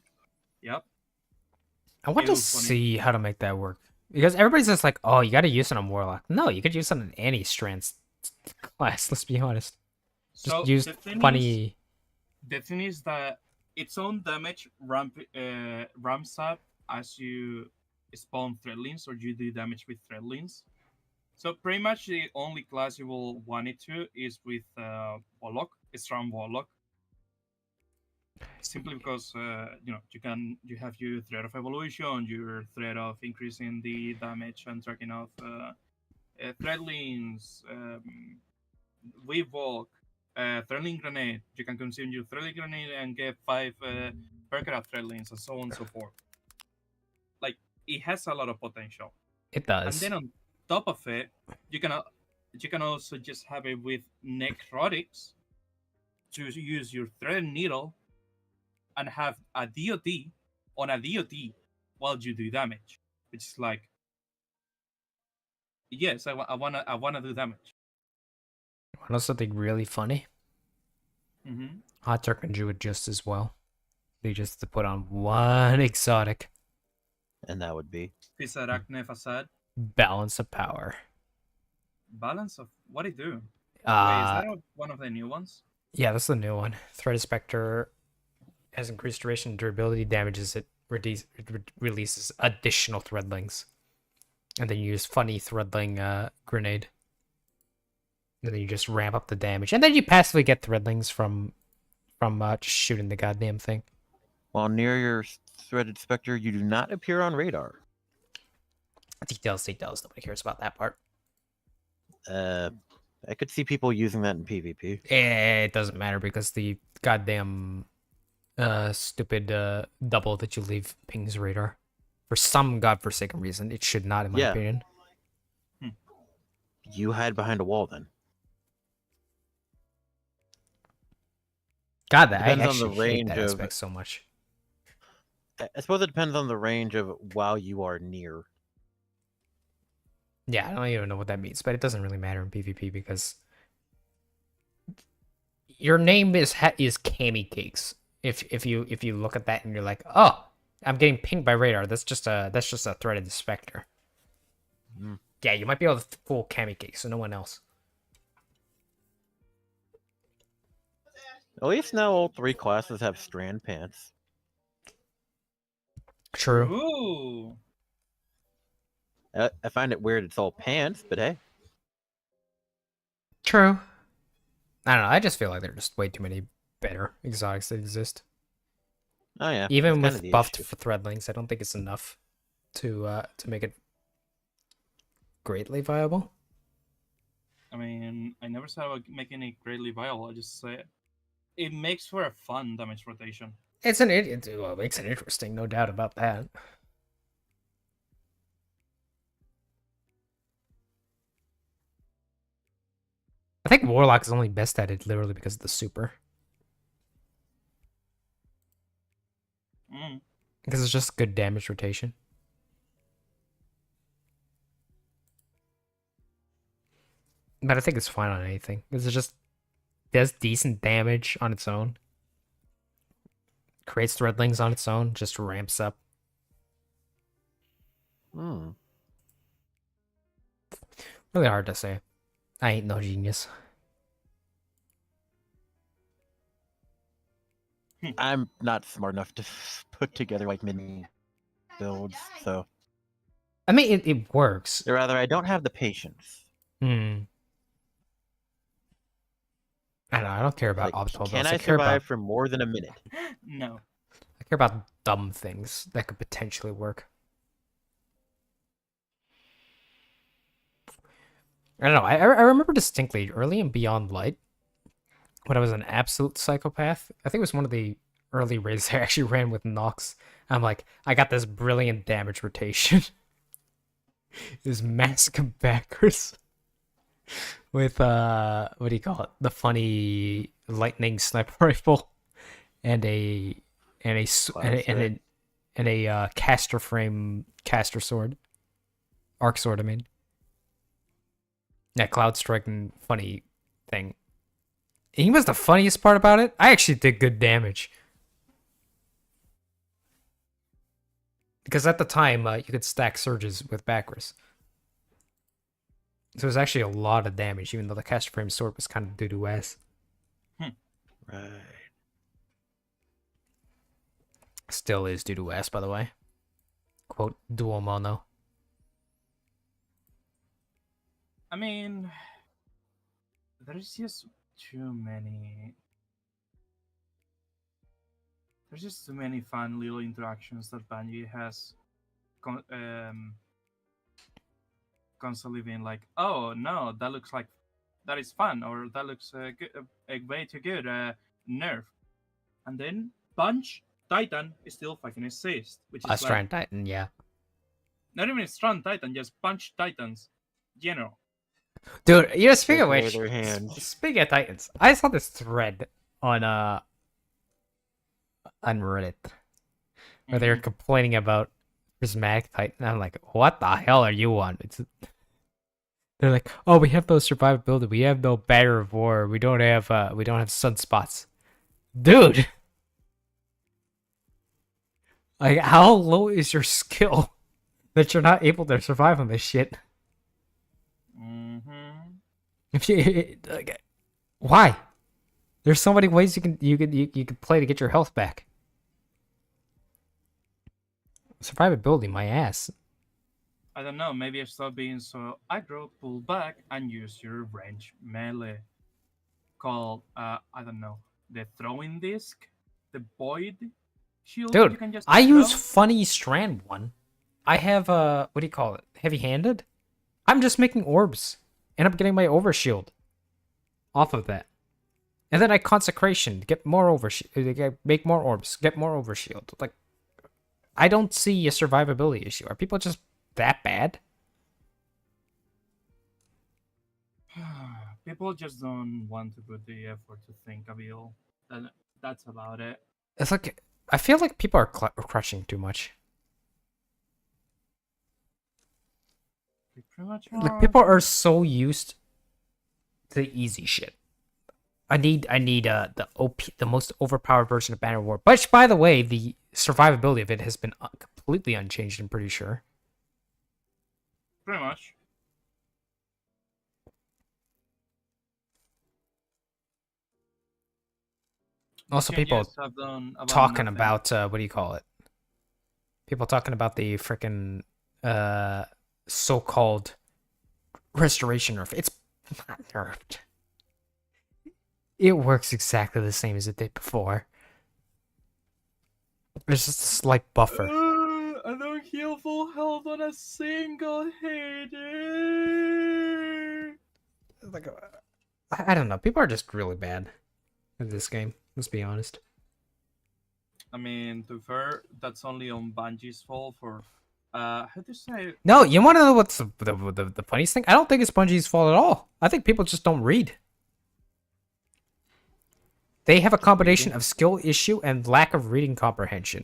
Yep. I want It to was funny. see how to make that work. Because everybody's just like, oh, you got to use it on Warlock. No, you could use it on any strands class, let's be honest. Just So use the thing funny. the thing is that its own damage ramps up as you spawn threadlings or you do damage with threadlings. So pretty much the only class you will want it to is with Warlock, a strong Warlock. Simply because you have your threat of evolution, your threat of increasing the damage and tracking of threadlings, weave walk, threadling grenade. You can consume your threadling grenade and get 5 Perkera threadlings and so on and so forth. Like it has a lot of potential. It And does. then on top of it, you can also just have it with necrotics to use your thread needle and have a DOD on a DOD while you do damage, which is like Yes, I wanna do damage. Want to know something really funny? Mm-hmm. Hot Turk can do it just as well. They just have to put on one exotic And that would be. Pisarachne Facade. balance of power. Balance of what it do? Wait, is Uh, that one of the new ones? yeah, that's the new one. Threat Spectre has increased duration and durability, damages it, releases additional threadlings. And then you use funny threadling grenade. And then you just ramp up the damage. And then you passively get threadlings from just shooting the goddamn thing. While near your threaded specter, you do not appear on radar. Details. Nobody cares about that part. I could see people using that in PvP. It doesn't matter because the goddamn stupid double that you leave pings radar. For some godforsaken reason, it should not, in my Yeah. opinion. You hide behind a wall then. God, I Depends on actually the hate range that of- aspect so much. I suppose it depends on the range of while you are near. Yeah, I don't even know what that means, but it doesn't really matter in PvP because your name is Cami Cakes. If you look at that and you're like, oh, I'm getting pinged by radar. That's just a threaded specter. Mm. Yeah, you might be able to fool Cami Cakes, so no one else. At least now all 3 classes have strand pants. True. Ooh. I find it weird it's all pants, but hey. True. I don't know. I just feel like there are just way too many better exotics that exist. Oh yeah. Even that's kinda with the buffed issue. for threadlings, I don't think it's enough to make it greatly viable. I mean, I never said about making it greatly viable. I just say it makes for a fun damage rotation. It makes it interesting, no doubt about that. I think Warlock is only best at it literally because of the super. Mm. Because it's just good damage rotation. But I think it's fine on anything. Because it just does decent damage on its own. Creates threadlings on its own, just ramps up. Hmm. Really hard to say. I ain't no genius. I'm not smart enough to put together like mini builds, so I mean, it works. or rather, I don't have the patience. Hmm. I don't know. I don't care about Like, optimal can builds. I care about survive for more than a minute? No. I care about dumb things that could potentially work. I don't know. I remember distinctly early in Beyond Light when I was an absolute psychopath. I think it was one of the early raids I actually ran with Nox. I'm like, I got this brilliant damage rotation. This mask of backers with what do you call it? The funny lightning sniper rifle and a caster frame caster sword, arc sword. I mean, that cloud striking funny thing. He was the funniest part about it. I actually did good damage. Because at the time, you could stack surges with backers. So it was actually a lot of damage, even though the caster frame sword was kind of doo-doo ass. Right. Still is doo-doo ass, by the way. Quote, dual mono. I mean, there's just too many. There's just too many fun little interactions that Bungie has constantly being like, oh no, that looks like that is fun, or that looks way too good, nerf. And then Punch Titan is still fucking exist, which is like, Strand Titan, yeah. not even Strand Titan, just Punch Titans, general. Dude, you know, speaking of Take away which, their hands. speaking of Titans, I saw this thread on Reddit where they were Mhm. complaining about Prismatic Titan. I'm like, what the hell are you on? They're like, oh, we have no survivability. We have no barrier of war. We don't have sunspots. Dude, like, how low is your skill that you're not able to survive on this shit? Mm-hmm. If you, like, why? There's so many ways you can play to get your health back. Survivability, my ass. I don't know. Maybe I stop being so aggro, pull back, and use your range melee. Called I don't know, the throwing disc, the void shield. You Dude, can just I use throw. funny strand one. I have what do you call it? Heavy handed? I'm just making orbs. End up getting my overshield off of that. And then I consecration, get more overshield, make more orbs, get more overshield. Like, I don't see a survivability issue. Are people just that bad? People just don't want to put the effort to think of it all. And that's about it. It's like I feel like people are crushing too much. They pretty much Like are. people are so used to the easy shit. I need the the most overpowered version of Banner War. Which, by the way, the survivability of it has been completely unchanged. I'm pretty sure. Pretty much. Also, people Changes have done talking nothing. about what do you call it? People talking about the freaking so-called restoration nerf. It's not nerfed. It works exactly the same as it did before. There's just a slight buffer. I don't heal full health on a single hit. Like, I don't know. People are just really bad at this game. Let's be honest. I mean, to be fair, that's only on Bungie's fault for how to say. No, you want to know what's the funniest thing? I don't think it's Bungie's fault at all. I think people just don't read. They have a combination of skill issue and lack of reading comprehension.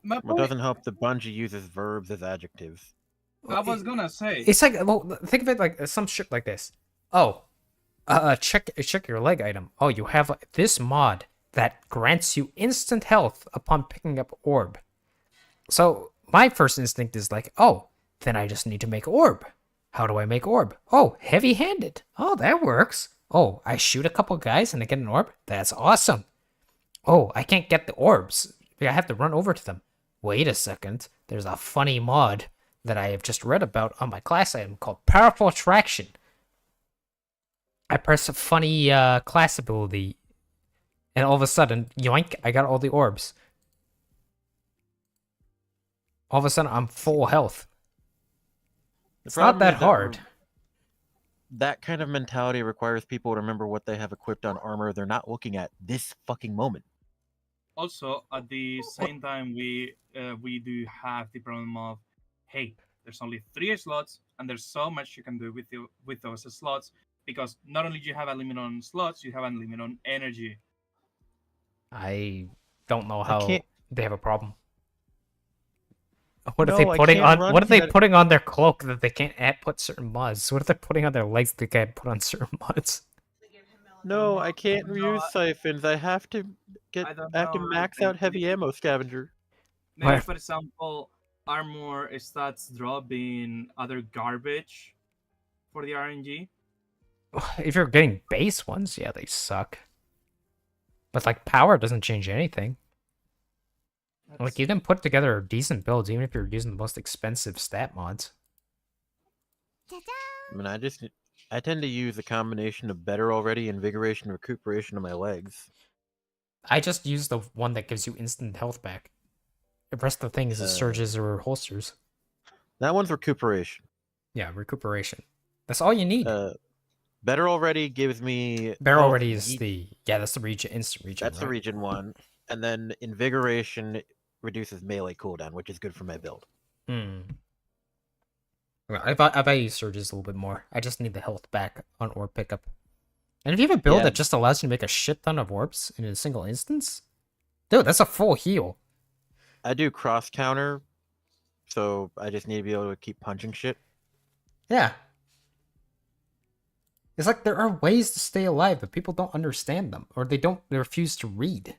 My What point, doesn't help that Bungie uses verbs as adjectives. I was gonna say. It's like, well, think of it like some shit like this. Oh, check your leg item. Oh, you have this mod that grants you instant health upon picking up orb. So my first instinct is like, oh, then I just need to make orb. How do I make orb? Oh, heavy-handed. Oh, that works. Oh, I shoot a couple guys and I get an orb? That's awesome. Oh, I can't get the orbs. I have to run over to them. Wait a second. There's a funny mod that I have just read about on my class item called Powerful Attraction. I press a funny class ability, and all of a sudden, yoink, I got all the orbs. All of a sudden, I'm full health. It's not that hard. That kind of mentality requires people to remember what they have equipped on armor they're not looking at this fucking moment. Also, at the same time, we do have the problem of, hey, there's only 3 slots, and there's so much you can do with those slots, because not only do you have a limit on slots, you have a limit on energy. I don't know how they have a problem. What No, are they I putting can't on? run What are they kinetic- putting on their cloak that they can't put certain mods? What are they putting on their legs that they can't put on certain mods? No, I can't use siphons. I have to I don't I have to know, max out heavy ammo scavenger. Maybe, Where- for example, armor stats drop being other garbage for the RNG. If you're getting base ones, yeah, they suck. But like power doesn't change anything. Like you can put together decent builds even if you're using the most expensive stat mods. I mean, I tend to use a combination of better already, invigoration, and recuperation of my legs. I just use the one that gives you instant health back. The rest of the things is surges or holsters. That one's recuperation. Yeah, recuperation. That's all you need. Better already gives me. Bear health already is heat- that's the region, instant region. That's the right? region one, and then invigoration reduces melee cooldown, which is good for my build. Hmm. Well, I value surges a little bit more. I just need the health back on orb pickup. And if you have a build Yeah. that just allows you to make a shit ton of orbs in a single instance, dude, that's a full heal. I do cross counter, so I just need to be able to keep punching shit. Yeah. It's like there are ways to stay alive, but people don't understand them, or they refuse to read.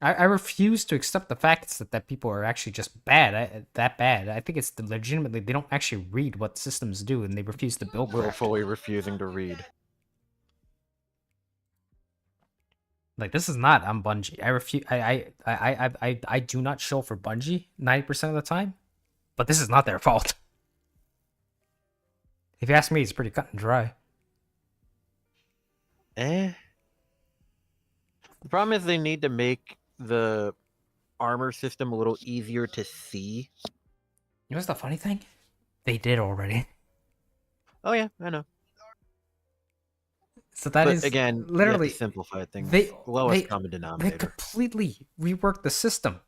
I refuse to accept the facts that people are actually just that bad. I think it's legitimately they don't actually read what systems do, and they refuse to build correctly. Willfully refusing to read. Like, this is not on Bungie. I refuse. I do not show for Bungie 90% of the time, but this is not their fault. If you ask me, it's pretty cut and dry. The problem is they need to make the armor system a little easier to see. You know what's the funny thing? They did already. Oh yeah, I know. So that but is again, literally you have to simplify things. they Lowest they, common they denominator. completely reworked the system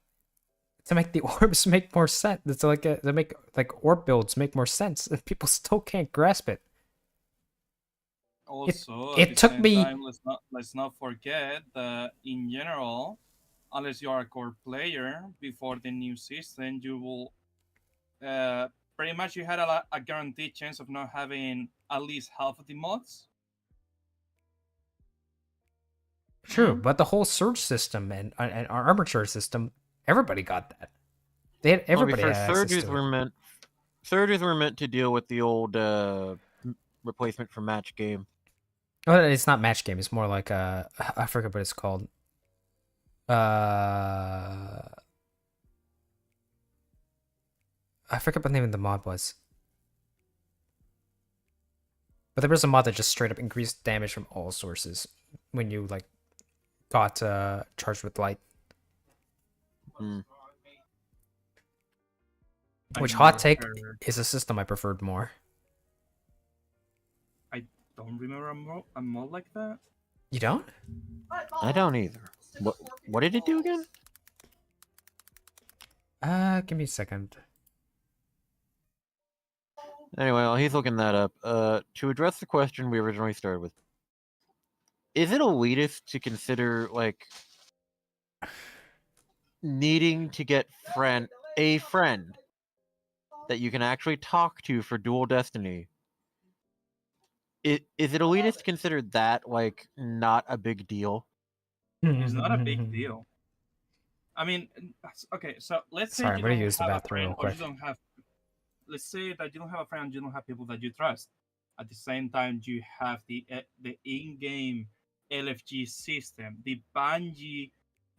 to make the orbs make more sense. It's like to make like orb builds make more sense, and people still can't grasp it. Also, it at the took same me- time, let's not forget that in general, unless you are a core player before the new system, you will pretty much you had a guaranteed chance of not having at least half of the mods. True, but the whole surge system and our armature system, everybody got that. Everybody had access surges to were it. meant. Surges were meant to deal with the old replacement for match game. Oh, it's not match game. It's more like I forget what it's called. I forget what the name of the mod was. But there was a mod that just straight up increased damage from all sources when you like got charged with light. Which, hot take, is a system I preferred more. I don't remember a mod like that. You don't? I don't either. What did it do again? Give me a second. Anyway, while he's looking that up, to address the question we originally started with, is it elitist to consider like needing to get a friend that you can actually talk to for dual destiny? Is it elitist to consider that like not a big deal? It's not a big deal. I mean, okay, so let's say Sorry, I'm you gonna don't use the have a bathroom friend real or you quick. don't have. Let's say that you don't have a friend, you don't have people that you trust. At the same time, you have the in-game LFG system, the Bungie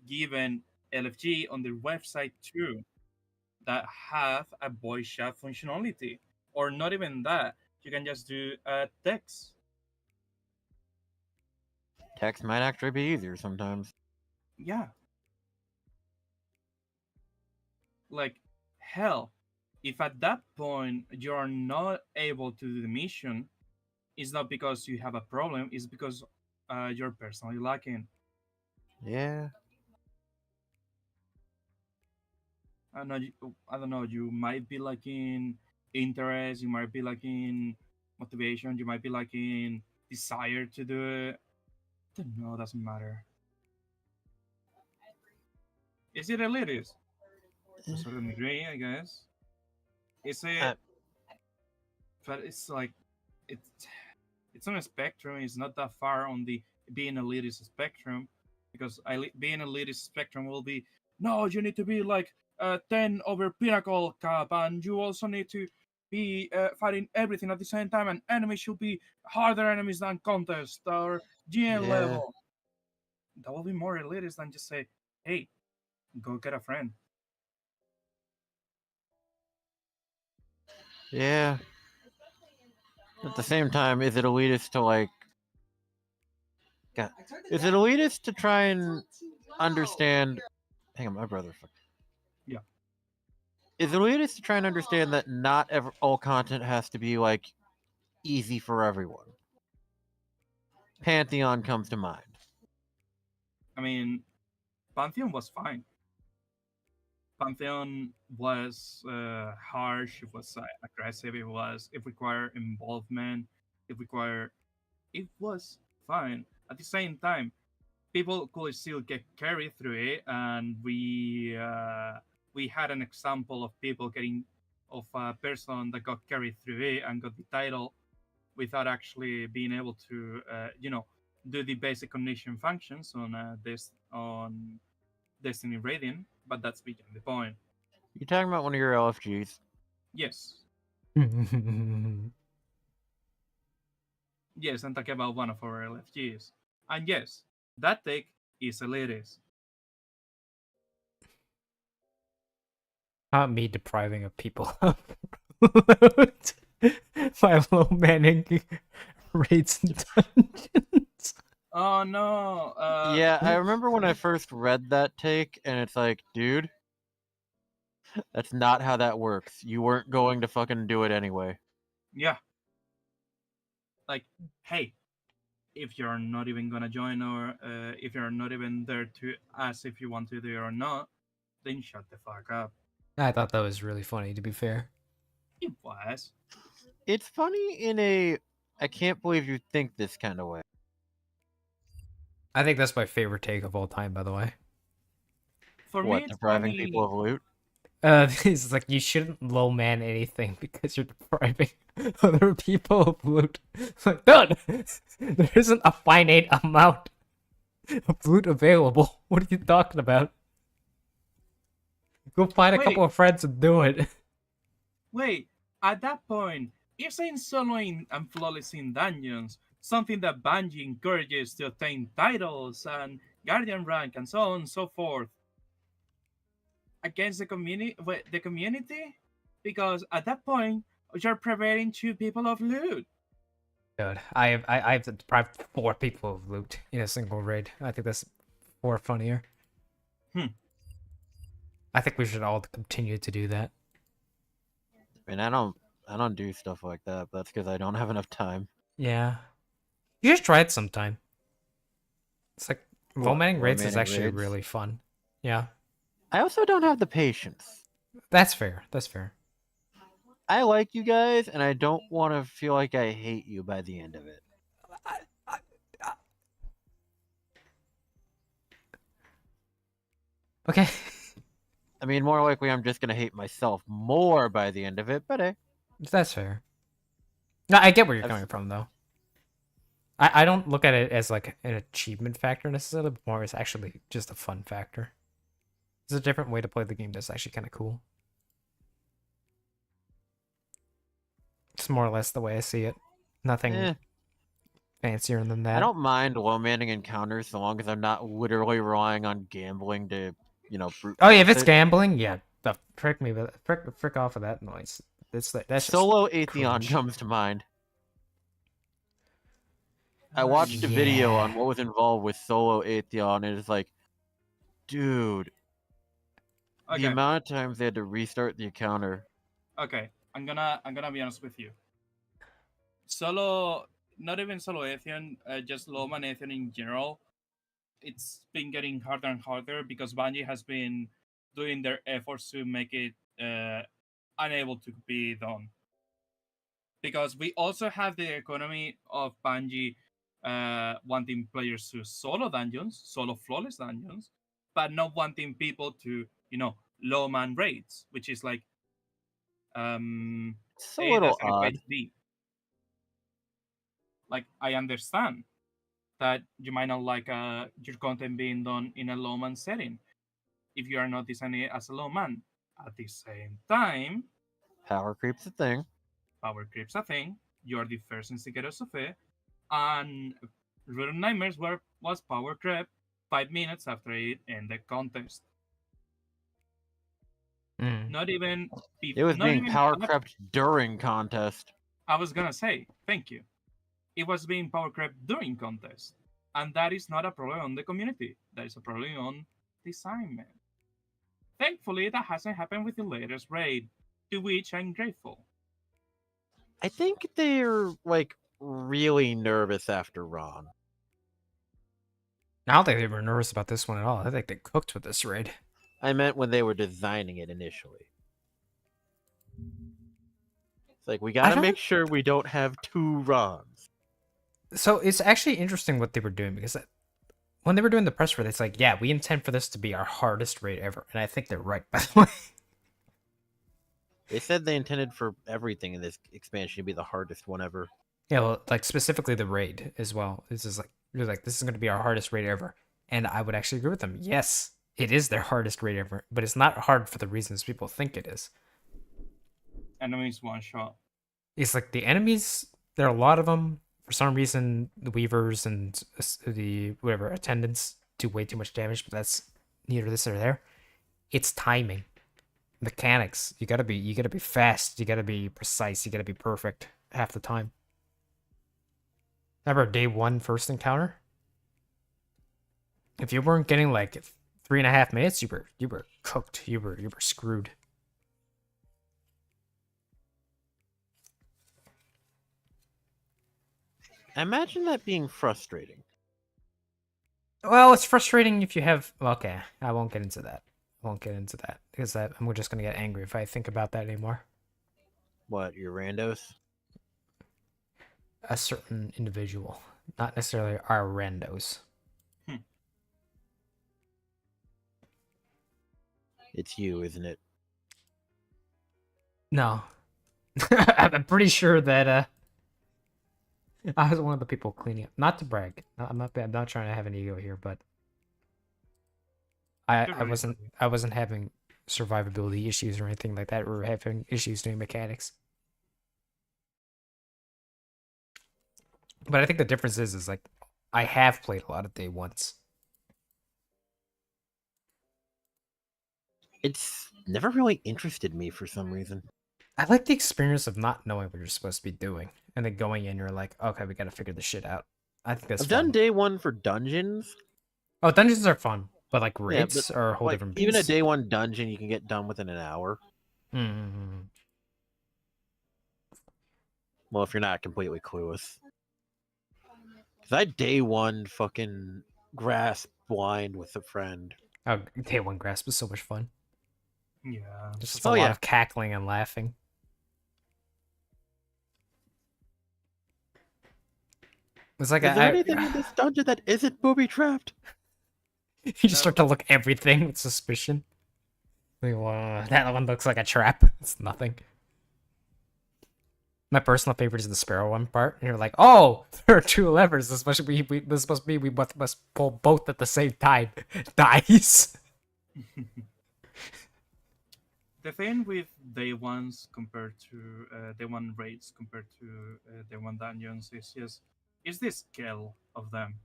given LFG on their website too, that have a voice chat functionality, or not even that. You can just do text. Text might actually be easier sometimes. Yeah. Like, hell, if at that point you are not able to do the mission, it's not because you have a problem, it's because you're personally lacking. Yeah. I don't know, you might be lacking interest, you might be lacking motivation, you might be lacking desire to do it. I don't know, doesn't matter. Is it elitist? To a certain degree, I guess. Is it? But it's like it's on a spectrum. It's not that far on the being elitist spectrum, because being elitist spectrum will be no, you need to be like 10 over pinnacle cap, and you also need to be fighting everything at the same time, and enemies should be harder enemies than contest or GM level. That will be more elitist than just say, hey, go get a friend. Yeah. At the same time, is it elitist to like? God, is it elitist to try and understand? Hang on, my brother. Yeah. Is it elitist to try and understand that not all content has to be like easy for everyone? Pantheon comes to mind. I mean, Pantheon was fine. Pantheon was harsh, it was aggressive, it required involvement, it was fine. At the same time, people could still get carried through it, and we we had an example of people getting of a person that got carried through it and got the title without actually being able to, do the basic cognition functions on this on Destiny Radiant. But that's beyond the point. You talking about one of your LFGs? Yes, yes, I'm talking about one of our LFGs, and yes, that take is elitist. Not me depriving of people of loot by low manning raids and dungeons. Oh no! Yeah, I remember when I first read that take, and it's like, dude, that's not how that works. You weren't going to fucking do it anyway. Yeah, like, hey, if you're not even gonna join, or if you're not even there to ask if you want to do it or not, then shut the fuck up. I thought that was really funny, to be fair. It was. It's funny in a I can't believe you think this kind of way. I think that's my favorite take of all time, by the way. For me, What, it's depriving funny. people of loot? It's like you shouldn't low man anything because you're depriving other people of loot. It's like, dude, there isn't a finite amount of loot available. What are you talking about? Go find a Wait. couple of friends and do it. Wait, at that point, you're saying soloing and flawless in dungeons, something that Bungie encourages to obtain titles and guardian rank and so on and so forth, against the community, because at that point you're preventing two people of loot. Dude, I've deprived 4 people of loot in a single raid. I think that's 4 funnier. I think we should all continue to do that. And I don't do stuff like that, but that's because I don't have enough time. Yeah. You should try it sometime. It's like low What, manning low raids is manning actually raids? really fun. Yeah. I also don't have the patience. That's fair. That's fair. I like you guys, and I don't want to feel like I hate you by the end of it. Okay. I mean, more likely I'm just gonna hate myself more by the end of it, but hey. That's fair. No, I get where you're I've- coming from, though. I don't look at it as like an achievement factor necessarily, but more as actually just a fun factor. It's a different way to play the game that's actually kind of cool. It's more or less the way I see it. Nothing Eh, fancier than that. I don't mind low manning encounters so long as I'm not literally relying on gambling to, brute Oh yeah, if force it's it. gambling, yeah, the frick me, but frick off of that noise. That's just Solo Atheon cringe. comes to mind. I watched a video on Yeah. what was involved with Solo Atheon, and it's like, dude, the Okay, amount of times they had to restart the encounter. okay. I'm gonna be honest with you. Solo, not even solo Atheon, just Loman Atheon in general. It's been getting harder and harder because Bungie has been doing their efforts to make it unable to be done. Because we also have the economy of Bungie wanting players to solo dungeons, solo flawless dungeons, but not wanting people to, low man raids, which is like It's a A little sacrifice odd. B. Like, I understand that you might not like your content being done in a low man setting if you are not designing it as a low man. At the same time, Power creep's a thing. power creep's a thing. You are the first instigators of it, and Rune Nightmares was power creep 5 minutes after it ended contest. Mm. Not even It was not being even power after. crept during contest. I was gonna say thank you. It was being power creep during contest, and that is not a problem on the community. That is a problem on the assignment. Thankfully, that hasn't happened with the latest raid, to which I'm grateful. I think they're like really nervous after Ron. I don't think they were nervous about this one at all. I think they cooked with this raid. I meant when they were designing it initially. It's like, we gotta make sure we don't have 2 Rons. So it's actually interesting what they were doing because when they were doing the press for this, it's like, yeah, we intend for this to be our hardest raid ever, and I think they're right. By the way, They said they intended for everything in this expansion to be the hardest one ever. yeah, well, like specifically the raid as well. This is like you're like this is going to be our hardest raid ever, and I would actually agree with them. Yes, it is their hardest raid ever, but it's not hard for the reasons people think it is. Enemies one shot. It's like the enemies. There are a lot of them. For some reason, the weavers and the whatever attendants do way too much damage, but that's neither this or there. It's timing, mechanics. You gotta be fast. You gotta be precise. You gotta be perfect half the time. Remember day one first encounter? If you weren't getting like 3.5 minutes, you were cooked. You were screwed. Imagine that being frustrating. Well, it's frustrating if you have. Well, okay, I won't get into that. I won't get into that because I'm just gonna get angry if I think about that anymore. What, your randos? A certain individual, not necessarily our randos. It's you, isn't it? No, I'm pretty sure that I was one of the people cleaning up. Not to brag. I'm not trying to have an ego here, but I wasn't having survivability issues or anything like that, or having issues doing mechanics. But I think the difference is like I have played a lot of day ones. It's never really interested me for some reason. I like the experience of not knowing what you're supposed to be doing, and then going in, you're like, okay, we gotta figure this shit out. I think that's I've fun. done day one for dungeons. Oh, dungeons are fun, but like Yeah, raids but, are a whole like, different even a beast. day one dungeon you can get done within an hour. Mm-hmm. Well, if you're not completely clueless. Cause I day one fucking grasp blind with a friend. Oh, day one grasp was so much fun. Yeah. There's just a Oh, lot yeah. of cackling and laughing. It's like Is there anything in this dungeon that isn't booby trapped? you just start to look everything with suspicion. Like, wow, that one looks like a trap. It's nothing. My personal favorite is the sparrow one part. And you're like, oh, there are two levers. This must be we both must pull both at the same time. Dies. The thing with day ones compared to day one raids compared to day one dungeons is the scale of them,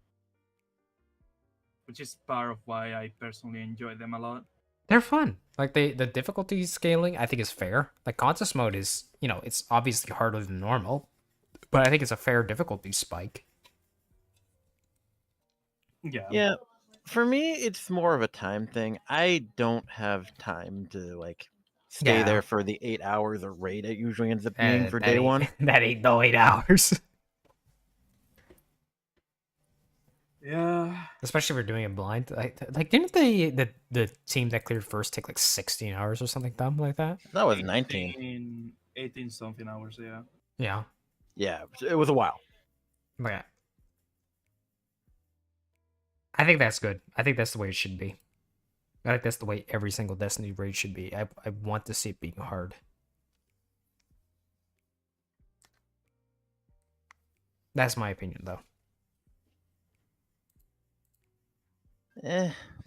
which is part of why I personally enjoy them a lot. They're fun. Like the difficulty scaling, I think is fair. Like contest mode is, it's obviously harder than normal, but I think it's a fair difficulty spike. Yeah. Yeah. For me, it's more of a time thing. I don't have time to like stay Yeah. there for the 8 hours a raid it usually ends up being for day one. That ain't no 8 hours. Yeah. Especially if we're doing it blind. Like didn't the team that cleared first take like 16 hours or something dumb like that? That was 19. 18 something hours, yeah. Yeah. Yeah, it was a while. But yeah. I think that's good. I think that's the way it should be. I think that's the way every single Destiny raid should be. I want to see it being hard. That's my opinion, though.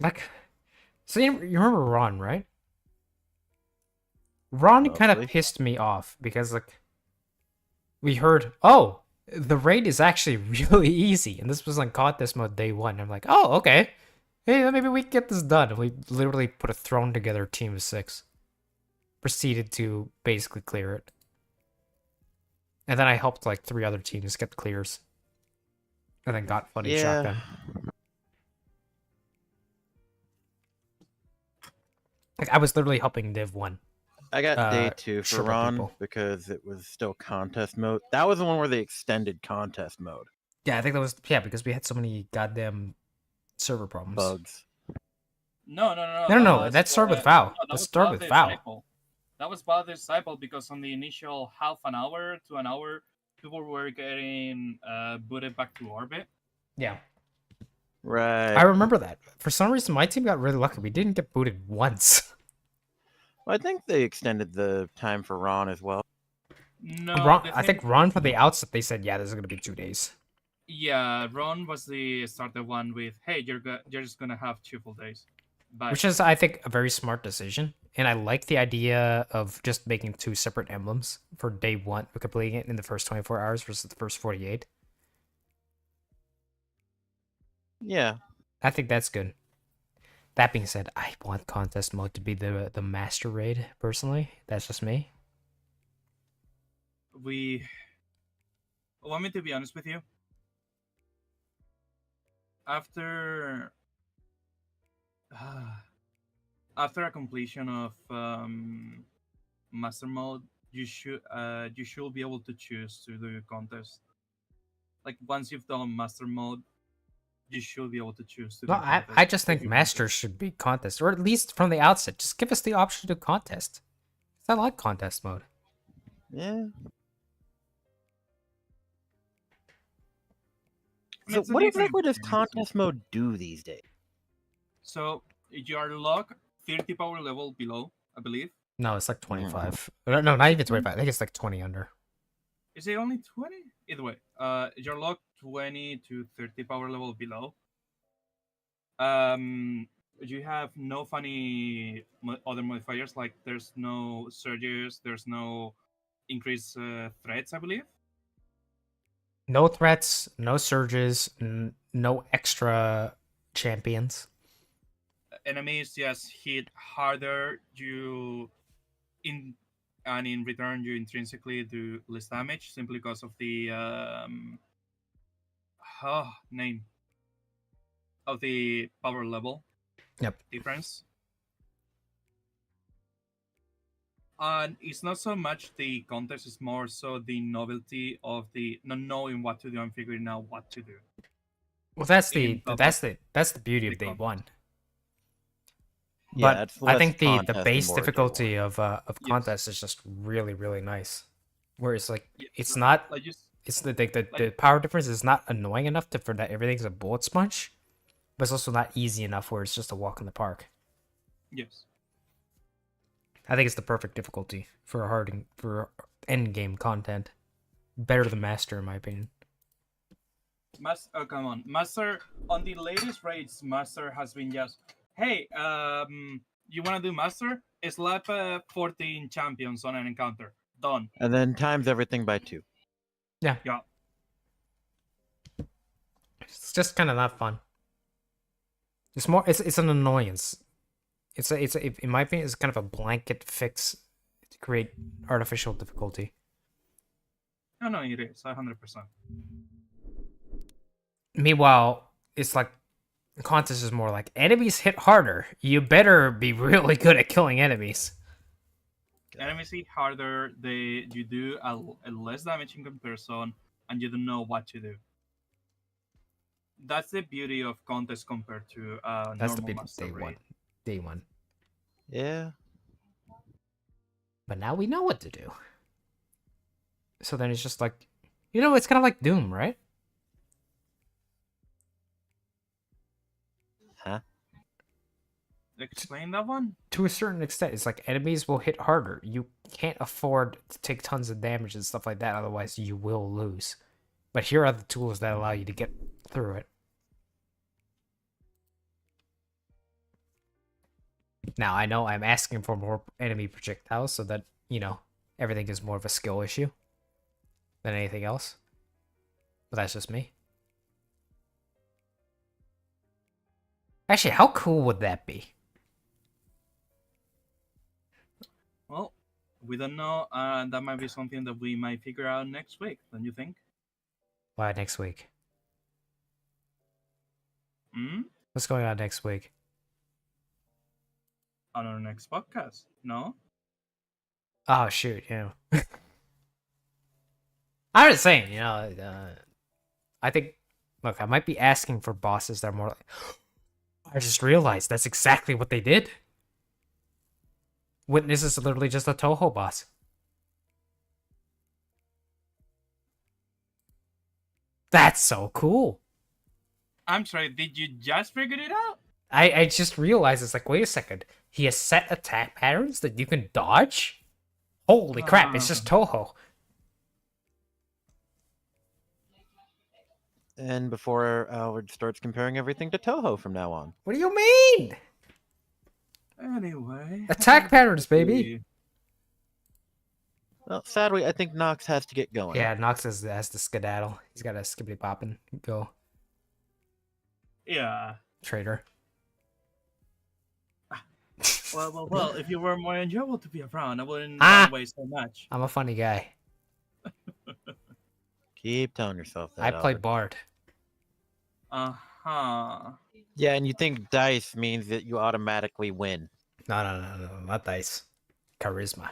Like, so you remember Ron, right? Ron kind of Mostly. pissed me off because, like, we heard, oh, the raid is actually really easy, and this was on contest mode day one. I'm like, oh, okay. Hey, maybe we can get this done. And we literally put a thrown together team of 6. Proceeded to basically clear it. And then I helped like 3 other teams get the clears. And then got funny shotgun. Like I was literally helping Div 1. I got day 2 for triple Ron people. because it was still contest mode. That was the one where they extended contest mode. Yeah, I think that was because we had so many goddamn server problems. Bugs. No. No. That started with Val. That started with Val. That was part of the cycle because on the initial half an hour to an hour, people were getting booted back to orbit. Yeah. Right. I remember that. For some reason, my team got really lucky. We didn't get booted once. Well, I think they extended the time for Ron as well. No, Ron, the I think thing, Ron from the outset, they said, yeah, this is going to be 2 days. yeah, Ron was the starter one with, hey, you're just gonna have 2 full days. But Which is, I think, a very smart decision. And I like the idea of just making 2 separate emblems for day 1, completing it in the first 24 hours versus the first 48. Yeah. I think that's good. That being said, I want contest mode to be the master raid, personally. That's just me. we want me to be honest with you. After after a completion of master mode, you should be able to choose to do contest. Like once you've done master mode, you should be able to choose to No, do I contest just if think you want to. masters should be contest, or at least from the outset, just give us the option to contest. 'Cause I like contest mode. Yeah. I mean, So it's a what different exactly does experience. contest mode do these days? So you are locked 30 power level below, I believe. No, it's like 25. No, not even 25. I think it's like 20 under. Is it only 20? Either way, you're locked 20 to 30 power level below. You have no funny other modifiers, like there's no surges, there's no increased threats, I believe. No threats, no surges, no extra champions. Enemies just hit harder. In return you intrinsically do less damage simply because of the name of the power level Yep. difference. And it's not so much the contest, it's more so the novelty of the not knowing what to do and figuring out what to do. Well, that's In the top that's the beauty the of day contest. 1. Yeah, But it's I less think the contest and base more day difficulty one. of Yes. contest is just really, really nice. Whereas like Yeah, it's so, not like just it's the power difference is not annoying enough for that everything's a bullet sponge, but it's also not easy enough where it's just a walk in the park. yes. I think it's the perfect difficulty for for end game content. Better than master in my opinion. Oh, come on. Master, on the latest raids, Master has been just, hey, you want to do Master? Slap 14 champions on an encounter. Done. And then times everything by 2. Yeah. Yeah. It's just kind of not fun. It's more. It's an annoyance. In my opinion, it's kind of a blanket fix to create artificial difficulty. No, it is 100%. Meanwhile, it's like contest is more like enemies hit harder. You better be really good at killing enemies. Enemies hit harder. You do a less damage in comparison, and you don't know what to do. That's the beauty of contest compared to That's the normal big Master day raid. 1. Day 1. Yeah. But now we know what to do. So then it's just like, it's kind of like Doom, right? Huh? Explain that one. To a certain extent, it's like enemies will hit harder. You can't afford to take tons of damage and stuff like that, otherwise you will lose. But here are the tools that allow you to get through it. Now, I know I'm asking for more enemy projectiles so that, everything is more of a skill issue than anything else. But that's just me. Actually, how cool would that be? Well, we don't know. That might be something that we might figure out next week. Don't you think? Why next week? Hmm? What's going on next week? On our next podcast. No? Oh, shoot, yeah. I'm just saying, I think, look, I might be asking for bosses that are more like, I just realized that's exactly what they did. Witness is literally just a Toho boss. That's so cool. I'm sorry, did you just figure it out? I just realized it's like, wait a second. He has set attack patterns that you can dodge? Holy crap, it's just Toho. And before Howard starts comparing everything to Toho from now on. What do you mean? Anyway. Attack patterns, baby. Well, sadly, I think Nox has to get going. Yeah, Nox has to skedaddle. He's got to skippity poppin' go. Yeah. Traitor. Well, if you were more enjoyable to be around, I wouldn't Ah! run away so much. I'm a funny guy. Keep telling yourself that. I play Albert. Bard. Uh-huh. Yeah, and you think dice means that you automatically win. No, not dice. Charisma.